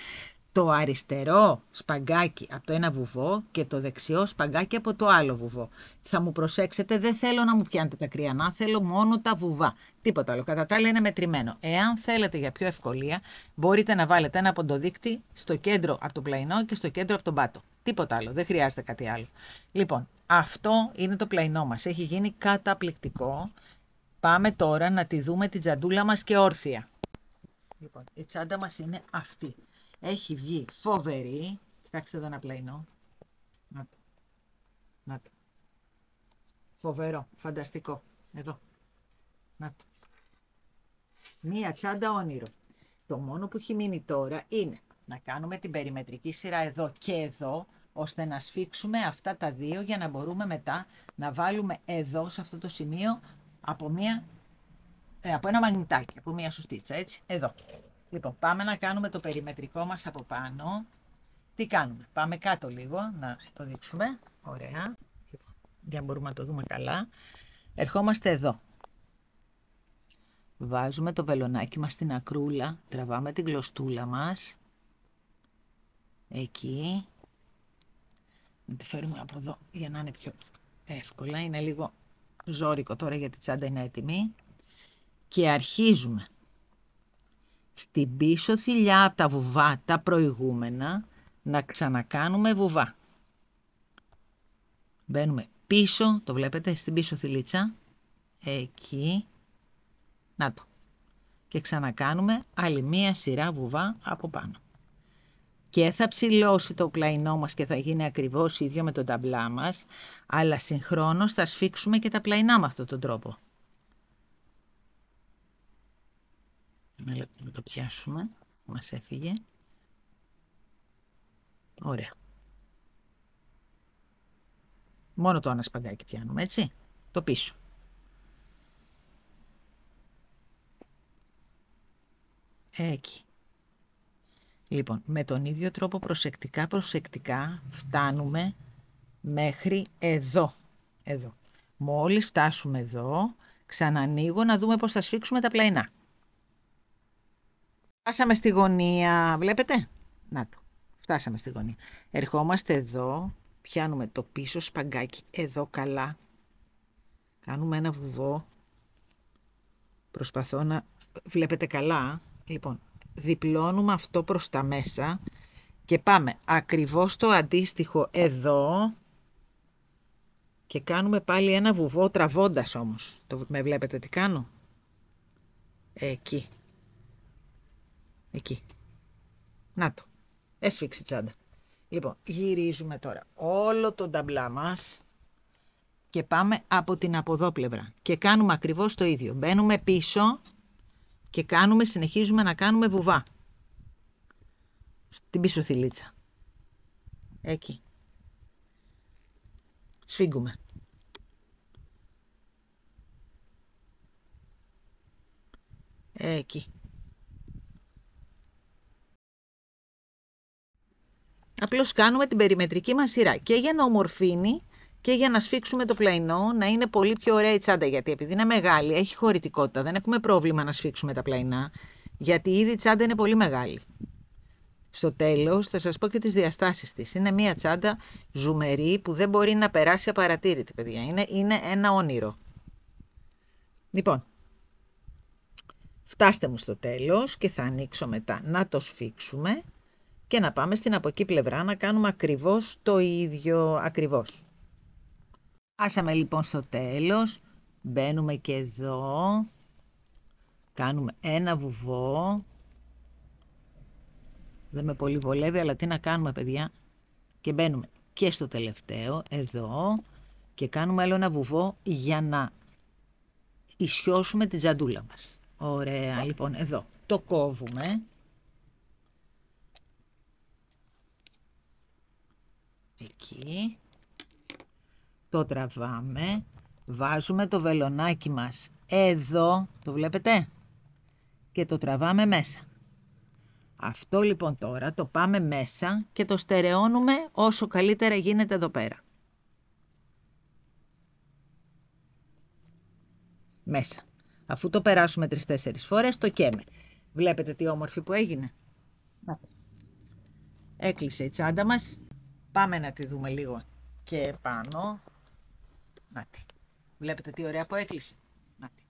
το αριστερό σπαγκάκι από το ένα βουβό και το δεξιό σπαγκάκι από το άλλο βουβό. Θα μου προσέξετε, δεν θέλω να μου πιάνετε τα κρυανά, θέλω μόνο τα βουβά. Τίποτα άλλο. Κατά τα άλλα είναι μετρημένο. Εάν θέλετε για πιο ευκολία, μπορείτε να βάλετε ένα ποντοδείκτη στο κέντρο από το πλαϊνό και στο κέντρο από τον πάτο. Τίποτα άλλο. Δεν χρειάζεται κάτι άλλο. Λοιπόν, αυτό είναι το πλαϊνό μας. Έχει γίνει καταπληκτικό. Πάμε τώρα να τη δούμε την τσαντούλα μας και όρθια. Λοιπόν, η τσάντα μας είναι αυτή. Έχει βγει φοβερή. Κοιτάξτε εδώ ένα πλαϊνό. Να το. Να το. Φοβερό. Φανταστικό. Εδώ. Να το. Μία τσάντα όνειρο. Το μόνο που έχει μείνει τώρα είναι να κάνουμε την περιμετρική σειρά εδώ και εδώ, ώστε να σφίξουμε αυτά τα δύο για να μπορούμε μετά να βάλουμε εδώ σε αυτό το σημείο από ένα μαγνητάκι, από μία σουστίτσα, έτσι, εδώ. Λοιπόν, πάμε να κάνουμε το περιμετρικό μας από πάνω. Τι κάνουμε? Πάμε κάτω λίγο, να το δείξουμε. Ωραία. Για να μπορούμε να το δούμε καλά. Ερχόμαστε εδώ. Βάζουμε το βελονάκι μας στην ακρούλα, τραβάμε την κλωστούλα μας. Εκεί. Να τη φέρουμε από εδώ για να είναι πιο εύκολα. Είναι λίγο ζώρικο τώρα γιατί η τσάντα είναι έτοιμη. Και αρχίζουμε. Στην πίσω θηλιά από τα βουβά τα προηγούμενα να ξανακάνουμε βουβά. Μπαίνουμε πίσω, το βλέπετε, στην πίσω θηλίτσα. Εκεί. Να το. Και ξανακάνουμε άλλη μία σειρά βουβά από πάνω. Και θα ψηλώσει το πλαϊνό μας και θα γίνει ακριβώς ίδιο με τον ταμπλά μας, αλλά συγχρόνως θα σφίξουμε και τα πλαϊνά με αυτόν τον τρόπο. Ένα λεπτό να το πιάσουμε. Μας έφυγε. Ωραία. Μόνο το ένα σπαγκάκι πιάνουμε, έτσι. Το πίσω. Εκεί. Λοιπόν, με τον ίδιο τρόπο προσεκτικά φτάνουμε μέχρι εδώ. Εδώ. Μόλις φτάσουμε εδώ, ξανανοίγω να δούμε πώς θα σφίξουμε τα πλαϊνά. Φτάσαμε στη γωνία, βλέπετε? Να το. Φτάσαμε στη γωνία. Ερχόμαστε εδώ, πιάνουμε το πίσω σπαγκάκι εδώ καλά. Κάνουμε ένα βουβό. Προσπαθώ να βλέπετε καλά. Λοιπόν, διπλώνουμε αυτό προς τα μέσα και πάμε ακριβώς το αντίστοιχο εδώ και κάνουμε πάλι ένα βουβό τραβώντας όμως. Με βλέπετε τι κάνω? Εκεί. Εκεί. Να το. Έσφιξε η τσάντα. Λοιπόν, γυρίζουμε τώρα όλο το ταμπλά μας και πάμε από την από εδώ πλευρά και κάνουμε ακριβώς το ίδιο. Μπαίνουμε πίσω και συνεχίζουμε να κάνουμε βουβά. Στην πίσω θηλίτσα. Εκεί. Σφίγγουμε. Εκεί. Απλώς κάνουμε την περιμετρική μας σειρά και για να ομορφύνει και για να σφίξουμε το πλαϊνό, να είναι πολύ πιο ωραία η τσάντα, γιατί επειδή είναι μεγάλη, έχει χωρητικότητα, δεν έχουμε πρόβλημα να σφίξουμε τα πλαϊνά, γιατί ήδη η τσάντα είναι πολύ μεγάλη. Στο τέλος θα σας πω και τις διαστάσεις της. Είναι μια τσάντα ζουμερή που δεν μπορεί να περάσει απαρατήρητη, παιδιά. Είναι ένα όνειρο. Λοιπόν, φτάστε μου στο τέλος και θα ανοίξω μετά να το σφίξουμε και να πάμε στην από εκεί πλευρά να κάνουμε ακριβώς το ίδιο, ακριβώς. Άσαμε λοιπόν στο τέλος, μπαίνουμε και εδώ, κάνουμε ένα βουβό. Δεν με πολύ βολεύει, αλλά τι να κάνουμε παιδιά. Και μπαίνουμε και στο τελευταίο, εδώ, και κάνουμε άλλο ένα βουβό για να ισιώσουμε τη τζαντούλα μας. Ωραία, λοιπόν, εδώ το κόβουμε. Εκεί. Το τραβάμε. Βάζουμε το βελονάκι μας εδώ, το βλέπετε, και το τραβάμε μέσα. Αυτό λοιπόν τώρα το πάμε μέσα και το στερεώνουμε όσο καλύτερα γίνεται εδώ πέρα. Μέσα. Αφού το περάσουμε 3-4 φορές το καίμε. Βλέπετε τι όμορφη που έγινε. Έκλεισε η τσάντα μας. Πάμε να τη δούμε λίγο και πάνω. Νάτι. Βλέπετε τι ωραία που έκλεισε. Νάτι.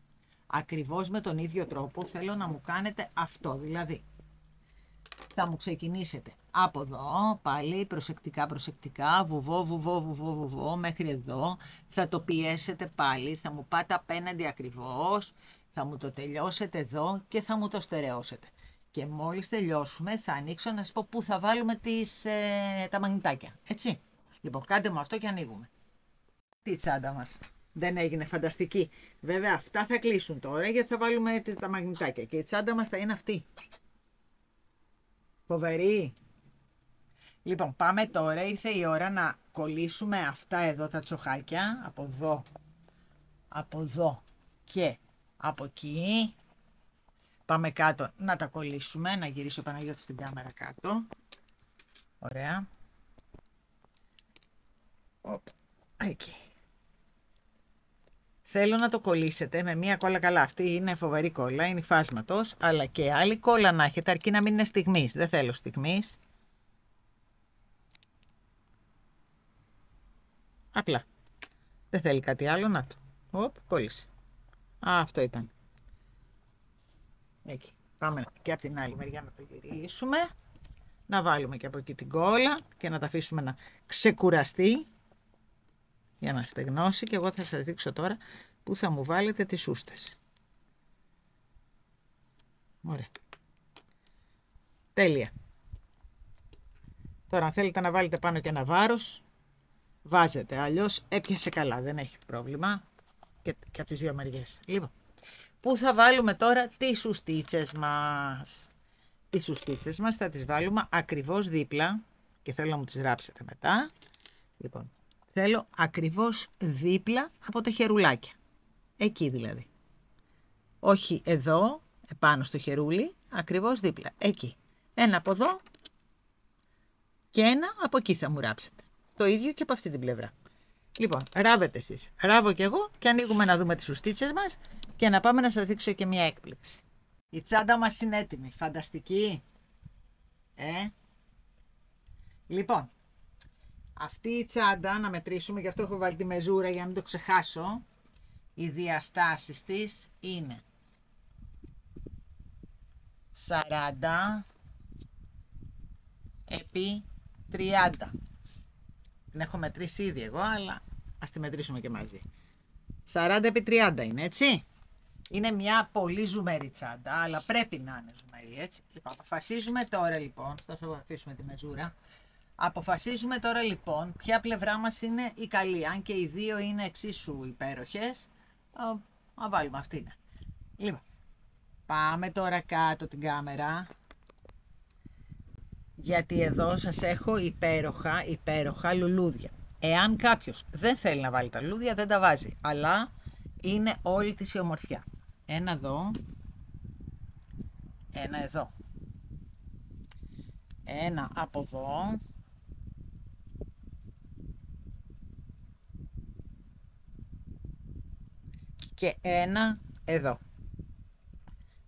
Ακριβώς με τον ίδιο τρόπο θέλω να μου κάνετε αυτό. Δηλαδή θα μου ξεκινήσετε από εδώ, πάλι προσεκτικά, βουβό, μέχρι εδώ. Θα το πιέσετε πάλι, θα μου πάτε απέναντι ακριβώς, θα μου το τελειώσετε εδώ και θα μου το στερεώσετε. Και μόλις τελειώσουμε θα ανοίξω να σας πω πού θα βάλουμε τα μαγνητάκια, έτσι. Λοιπόν, κάντε μου αυτό και ανοίγουμε. Τι τσάντα μας. Δεν έγινε φανταστική. Βέβαια αυτά θα κλείσουν τώρα γιατί θα βάλουμε τα μαγνητάκια και η τσάντα μας θα είναι αυτή. Φοβερή. Λοιπόν, πάμε τώρα, ήρθε η ώρα να κολλήσουμε αυτά εδώ τα τσοχάκια, από εδώ και από εκεί. Πάμε κάτω να τα κολλήσουμε, να γυρίσω ο Παναγιώτης στην κάμερα κάτω. Ωραία. Εκεί. Θέλω να το κολλήσετε με μία κόλλα καλά. Αυτή είναι φοβερή κόλλα, είναι υφάσματος, αλλά και άλλη κόλλα να έχετε, αρκεί να μην είναι στιγμής. Δεν θέλω στιγμής. Απλά. Δεν θέλει κάτι άλλο, να το. Κόλλησε. Αυτό ήταν. Εκεί. Πάμε και από την άλλη μεριά να το γυρίσουμε. Να βάλουμε και από εκεί την κόλλα και να τα αφήσουμε να ξεκουραστεί για να στεγνώσει και εγώ θα σας δείξω τώρα που θα μου βάλετε τις σούστες. Ωραία. Τέλεια. Τώρα αν θέλετε να βάλετε πάνω και ένα βάρος, βάζετε, αλλιώς έπιασε καλά, δεν έχει πρόβλημα και από τις δύο μεριές. Λοιπόν, πού θα βάλουμε τώρα τις σουστίτσες μας. Τις σουστίτσες μας θα τις βάλουμε ακριβώς δίπλα και θέλω να μου τις γράψετε μετά. Λοιπόν, θέλω ακριβώς δίπλα από τα χερουλάκια. Εκεί δηλαδή. Όχι εδώ, επάνω στο χερούλι, ακριβώς δίπλα. Εκεί. Ένα από εδώ και ένα από εκεί θα μου ράψετε. Το ίδιο και από αυτή την πλευρά. Λοιπόν, ράβετε εσείς, ράβω κι εγώ και ανοίγουμε να δούμε τις σουστίτσες μας και να πάμε να σας δείξω και μια έκπληξη. Η τσάντα μας είναι έτοιμη. Φανταστική. Λοιπόν, αυτή η τσάντα, να μετρήσουμε, γι' αυτό έχω βάλει τη μεζούρα για να μην το ξεχάσω. Οι διαστάσεις της είναι 40 επί 30. Την έχω μετρήσει ήδη εγώ, αλλά ας τη μετρήσουμε και μαζί. 40 επί 30 είναι, έτσι. Είναι μια πολύ ζουμερή τσάντα, αλλά πρέπει να είναι ζουμερή, έτσι. Λοιπόν, αποφασίζουμε τώρα λοιπόν, θα αφήσουμε τη μεζούρα. Αποφασίζουμε τώρα λοιπόν ποια πλευρά μας είναι η καλή. Αν και οι δύο είναι εξίσου υπέροχες, να βάλουμε αυτή είναι. Λοιπόν, πάμε τώρα κάτω την κάμερα. Γιατί εδώ σας έχω υπέροχα λουλούδια. Εάν κάποιος δεν θέλει να βάλει τα λουλούδια, δεν τα βάζει. Αλλά είναι όλη της η ομορφιά. Ένα εδώ. Ένα εδώ. Ένα από εδώ. Και ένα εδώ.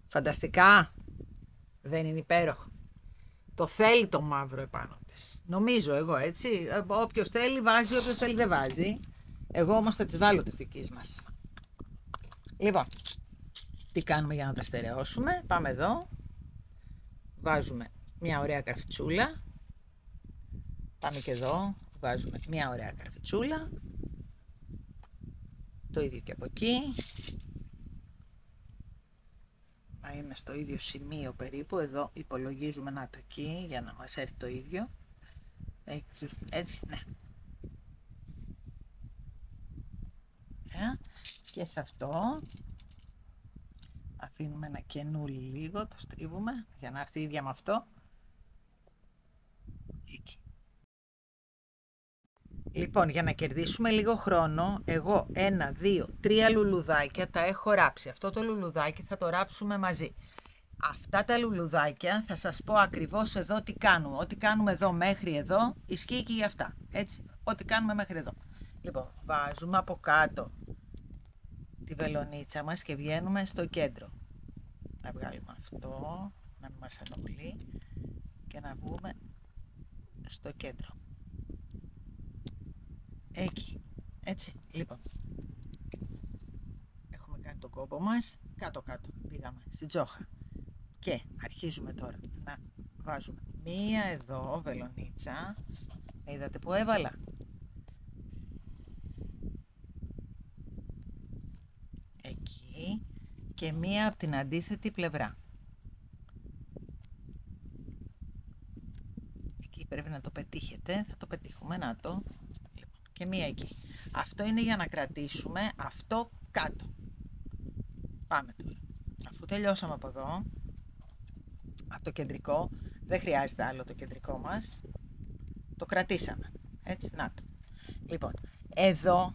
Φανταστικά. Δεν είναι υπέροχο. Το θέλει το μαύρο επάνω της. Νομίζω εγώ, έτσι. Όποιος θέλει βάζει, όποιος θέλει δεν βάζει. Εγώ όμως θα τις βάλω τις δικής μας. Λοιπόν, τι κάνουμε για να τα στερεώσουμε. Πάμε εδώ. Βάζουμε μια ωραία καρφιτσούλα. Πάμε και εδώ. Βάζουμε μια ωραία καρφιτσούλα. Το ίδιο και από εκεί. Να είναι στο ίδιο σημείο περίπου. Εδώ υπολογίζουμε, να το εκεί, για να μας έρθει το ίδιο. Εκεί, έτσι, ναι. Και σε αυτό αφήνουμε ένα κενούλι λίγο, το στρίβουμε για να έρθει ίδια με αυτό. Εκεί. Λοιπόν, για να κερδίσουμε λίγο χρόνο, εγώ 1, 2, 3 λουλουδάκια τα έχω ράψει. Αυτό το λουλουδάκι θα το ράψουμε μαζί. Αυτά τα λουλουδάκια θα σας πω ακριβώς εδώ τι κάνουμε. Ό,τι κάνουμε εδώ μέχρι εδώ ισχύει και για αυτά. Έτσι, ό,τι κάνουμε μέχρι εδώ. Λοιπόν, βάζουμε από κάτω τη βελονίτσα μας και βγαίνουμε στο κέντρο. Να βγάλουμε αυτό, να μην μας ενοχλεί και να βγούμε στο κέντρο. Εκεί, έτσι, λοιπόν. Έχουμε κάνει τον κόμπο μας, κάτω-κάτω, πήγαμε στην τσόχα. Και αρχίζουμε τώρα να βάζουμε μία εδώ βελονίτσα. Είδατε που έβαλα? Εκεί. Και μία από την αντίθετη πλευρά. Εκεί πρέπει να το πετύχετε. Θα το πετύχουμε, να το. Και μία εκεί. Αυτό είναι για να κρατήσουμε αυτό κάτω. Πάμε τώρα. Αφού τελειώσαμε από εδώ, από το κεντρικό, δεν χρειάζεται άλλο το κεντρικό μας. Το κρατήσαμε. Έτσι, να το. Λοιπόν, εδώ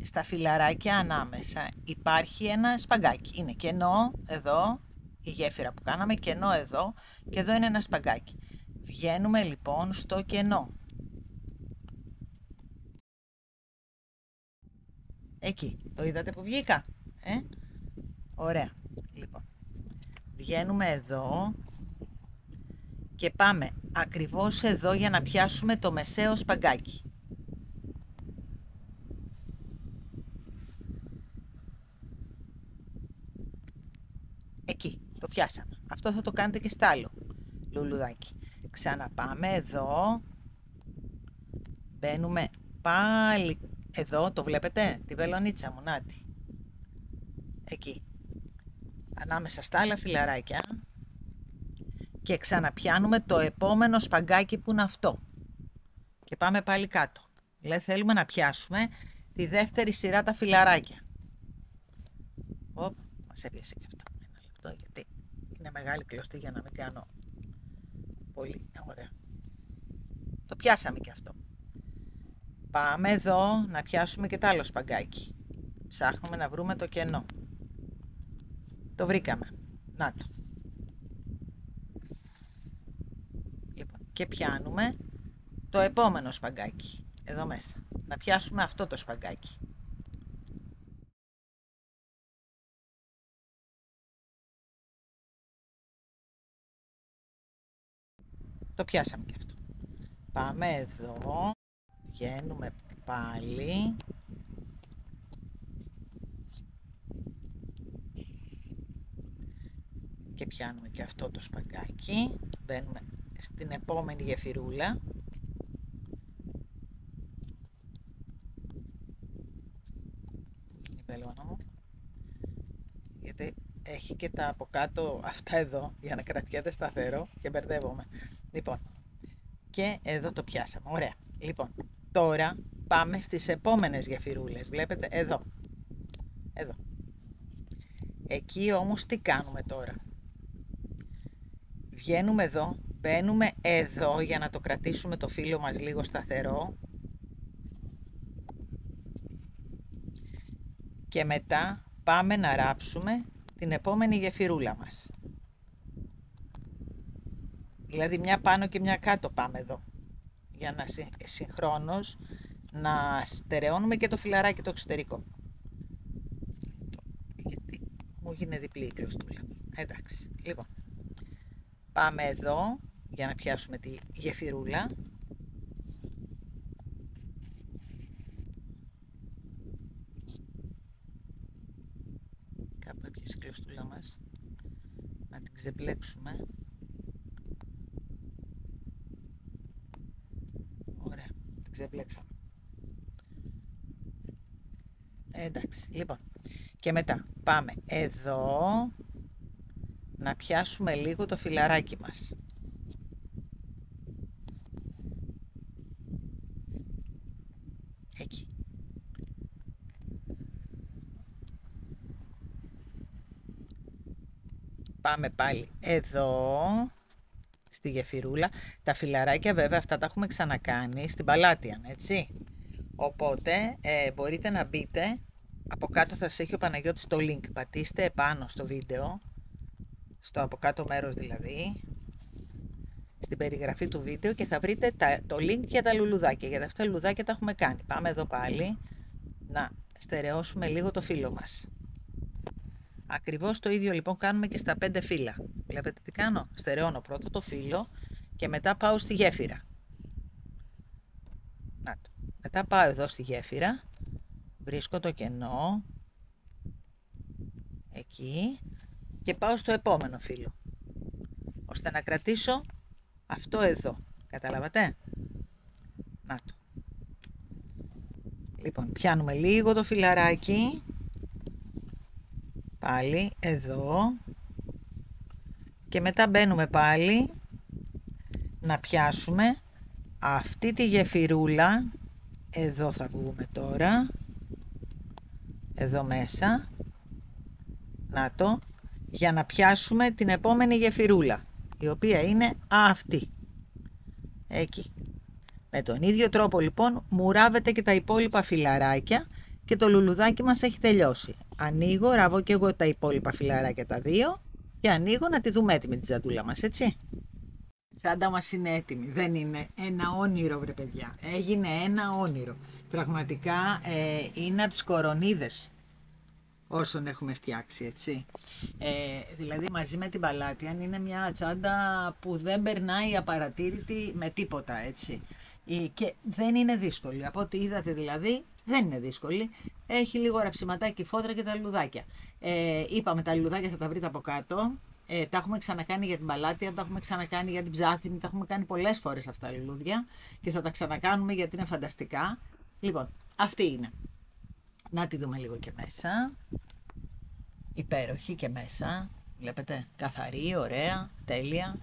στα φιλαράκια ανάμεσα υπάρχει ένα σπαγκάκι. Είναι κενό εδώ, η γέφυρα που κάναμε, κενό εδώ και εδώ είναι ένα σπαγκάκι. Βγαίνουμε λοιπόν στο κενό. Εκεί, το είδατε που βγήκα? Ωραία. Λοιπόν, βγαίνουμε εδώ και πάμε ακριβώς εδώ για να πιάσουμε το μεσαίο σπαγκάκι. Εκεί, το πιάσαμε. Αυτό θα το κάνετε και στα άλλο λουλουδάκι. Ξαναπάμε εδώ. Μπαίνουμε πάλι εδώ, το βλέπετε, τη βελονίτσα μου, νάτι. Εκεί. Ανάμεσα στα άλλα φιλαράκια. Και ξαναπιάνουμε το επόμενο σπαγκάκι που είναι αυτό. Και πάμε πάλι κάτω. Δηλαδή θέλουμε να πιάσουμε τη δεύτερη σειρά τα φιλαράκια. Οπ, μας έπιασε και αυτό. Ένα λεπτό, γιατί είναι μεγάλη κλωστή για να μην κάνω πολύ. Ωραία. Το πιάσαμε και αυτό. Πάμε εδώ να πιάσουμε και το άλλο σπαγκάκι. Ψάχνουμε να βρούμε το κενό. Το βρήκαμε. Να το. Λοιπόν, και πιάνουμε το επόμενο σπαγκάκι. Εδώ μέσα. Να πιάσουμε αυτό το σπαγκάκι. Το πιάσαμε και αυτό. Πάμε εδώ. Βγαίνουμε πάλι. Και πιάνουμε και αυτό το σπαγκάκι. Μπαίνουμε στην επόμενη γεφυρούλα. Είναι η βελόνα μου. Γιατί έχει και τα από κάτω αυτά εδώ για να κρατιέται σταθερό και μπερδεύομαι. Λοιπόν, και εδώ το πιάσαμε. Ωραία. Λοιπόν, τώρα πάμε στις επόμενες γεφυρούλες. Βλέπετε εδώ. Εδώ. Εκεί όμως τι κάνουμε τώρα? Βγαίνουμε εδώ, μπαίνουμε εδώ για να το κρατήσουμε το φύλλο μας λίγο σταθερό. Και μετά πάμε να ράψουμε την επόμενη γεφυρούλα μας. Δηλαδή μια πάνω και μια κάτω πάμε εδώ. Για να συγχρόνως να στερεώνουμε και το φυλαράκι το εξωτερικό. Γιατί μου γίνει διπλή η κλωστούλα. Εντάξει, λοιπόν. Πάμε εδώ για να πιάσουμε τη γεφυρούλα. Κάπου έπιασε η κλωστούλα μας. Να την ξεμπλέξουμε. Ωραία, την ξεμπλέξαμε. Εντάξει, λοιπόν. Και μετά πάμε εδώ να πιάσουμε λίγο το φυλαράκι μας. Εκεί. Πάμε πάλι εδώ, στη γεφυρούλα. Τα φυλαράκια βέβαια αυτά τα έχουμε ξανακάνει στην Παλάτιαν, έτσι. Οπότε μπορείτε να μπείτε, από κάτω θα σας έχει ο Παναγιώτης το link. Πατήστε επάνω στο βίντεο, στο από κάτω μέρος δηλαδή, στην περιγραφή του βίντεο και θα βρείτε το link για τα λουλουδάκια. Γιατί αυτά τα λουλουδάκια τα έχουμε κάνει. Πάμε εδώ πάλι να στερεώσουμε λίγο το φύλλο μας. Ακριβώς το ίδιο λοιπόν κάνουμε και στα 5 φύλλα. Βλέπετε τι κάνω? Στερεώνω πρώτα το φύλλο και μετά πάω στη γέφυρα. Να το. Μετά πάω εδώ στη γέφυρα, βρίσκω το κενό, εκεί, και πάω στο επόμενο φύλλο, ώστε να κρατήσω αυτό εδώ. Καταλάβατε? Να το. Λοιπόν, πιάνουμε λίγο το φυλαράκι, πάλι εδώ, και μετά μπαίνουμε πάλι να πιάσουμε αυτή τη γεφυρούλα. Εδώ θα βγούμε τώρα, εδώ μέσα, να το, για να πιάσουμε την επόμενη γεφυρούλα, η οποία είναι αυτή, εκεί. Με τον ίδιο τρόπο λοιπόν μουράβετε και τα υπόλοιπα φυλαράκια και το λουλουδάκι μας έχει τελειώσει. Ανοίγω, ραβώ και εγώ τα υπόλοιπα φυλαράκια τα δύο και ανοίγω να τη δούμε έτοιμη τη τζαντούλα μας, έτσι. Η τσάντα μας είναι έτοιμη, δεν είναι ένα όνειρο βρε παιδιά, έγινε ένα όνειρο. Πραγματικά είναι από τις κορονίδες όσων έχουμε φτιάξει, έτσι. Δηλαδή μαζί με την Παλάτιαν είναι μια τσάντα που δεν περνάει απαρατήρητη με τίποτα, έτσι. Και δεν είναι δύσκολη, από ό,τι είδατε δηλαδή δεν είναι δύσκολη. Έχει λίγο ραψιματάκι φόδρα και τα λουλουδάκια. Είπαμε τα λουλουδάκια θα τα βρείτε από κάτω. Τα έχουμε ξανακάνει για την Παλάτιαν, τα έχουμε ξανακάνει για την Ψάθινη, τα έχουμε κάνει πολλές φορές αυτά τα λουλούδια και θα τα ξανακάνουμε γιατί είναι φανταστικά. Λοιπόν, αυτή είναι. Να τη δούμε λίγο και μέσα. Υπέροχη και μέσα. Βλέπετε, καθαρή, ωραία, τέλεια.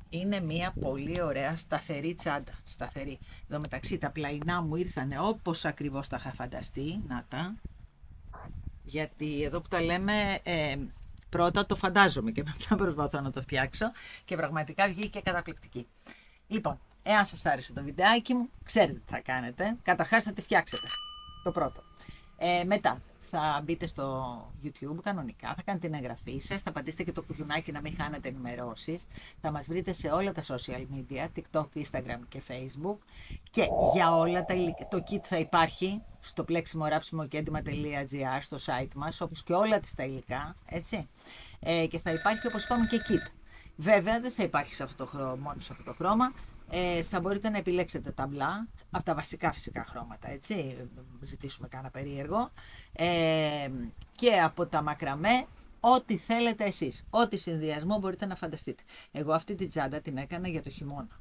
Είναι μια πολύ ωραία σταθερή τσάντα. Σταθερή. Εδώ μεταξύ τα πλαϊνά μου ήρθανε όπως ακριβώς τα είχα φανταστεί. Να τα. Γιατί εδώ που τα λέμε, πρώτα το φαντάζομαι και μετά προσπαθώ να το φτιάξω. Και πραγματικά βγήκε καταπληκτική. Λοιπόν, εάν σας άρεσε το βιντεάκι μου, ξέρετε τι θα κάνετε. Καταρχάς θα τη φτιάξετε. Το πρώτο. Μετά θα μπείτε στο YouTube κανονικά, θα κάνετε την εγγραφή σας, θα πατήσετε και το κουδουνάκι να μην χάνετε ενημερώσεις. Θα μας βρείτε σε όλα τα social media, TikTok, Instagram και Facebook. Και για όλα τα υλικά, το kit θα υπάρχει στο pleximoraψimokediма.gr, στο site μας, όπως και όλα τα υλικά, έτσι. Και θα υπάρχει, όπως είπαμε, και kit. Βέβαια δεν θα υπάρχει σε αυτό μόνο σε αυτό το χρώμα. Θα μπορείτε να επιλέξετε ταμπλά από τα βασικά φυσικά χρώματα, έτσι, ζητήσουμε κάνα περίεργο, και από τα μακραμέ, ό,τι θέλετε εσείς, ό,τι συνδυασμό μπορείτε να φανταστείτε. Εγώ αυτή την τσάντα την έκανα για το χειμώνα.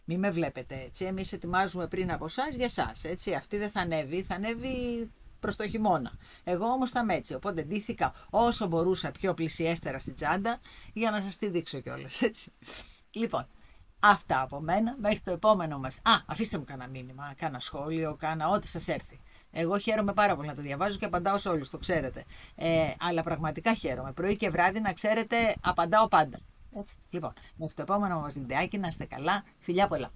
Μην με βλέπετε έτσι, εμείς ετοιμάζουμε πριν από εσάς για εσάς, έτσι, αυτή δεν θα ανέβει, θα ανέβει προς το χειμώνα. Εγώ όμως θα είμαι έτσι, οπότε ντύθηκα όσο μπορούσα πιο πλησιέστερα στην τσάντα για να σας τη δείξω κιόλας, έτσι. Λοιπόν, αυτά από μένα, μέχρι το επόμενο μας. Αφήστε μου κάνα μήνυμα, κάνα σχόλιο, κάνα ό,τι σας έρθει. Εγώ χαίρομαι πάρα πολύ να το διαβάζω και απαντάω σε όλους, το ξέρετε. Αλλά πραγματικά χαίρομαι. Πρωί και βράδυ, να ξέρετε, απαντάω πάντα. Έτσι. Λοιπόν, μέχρι το επόμενο μας βιντεάκι, να είστε καλά. Φιλιά πολλά.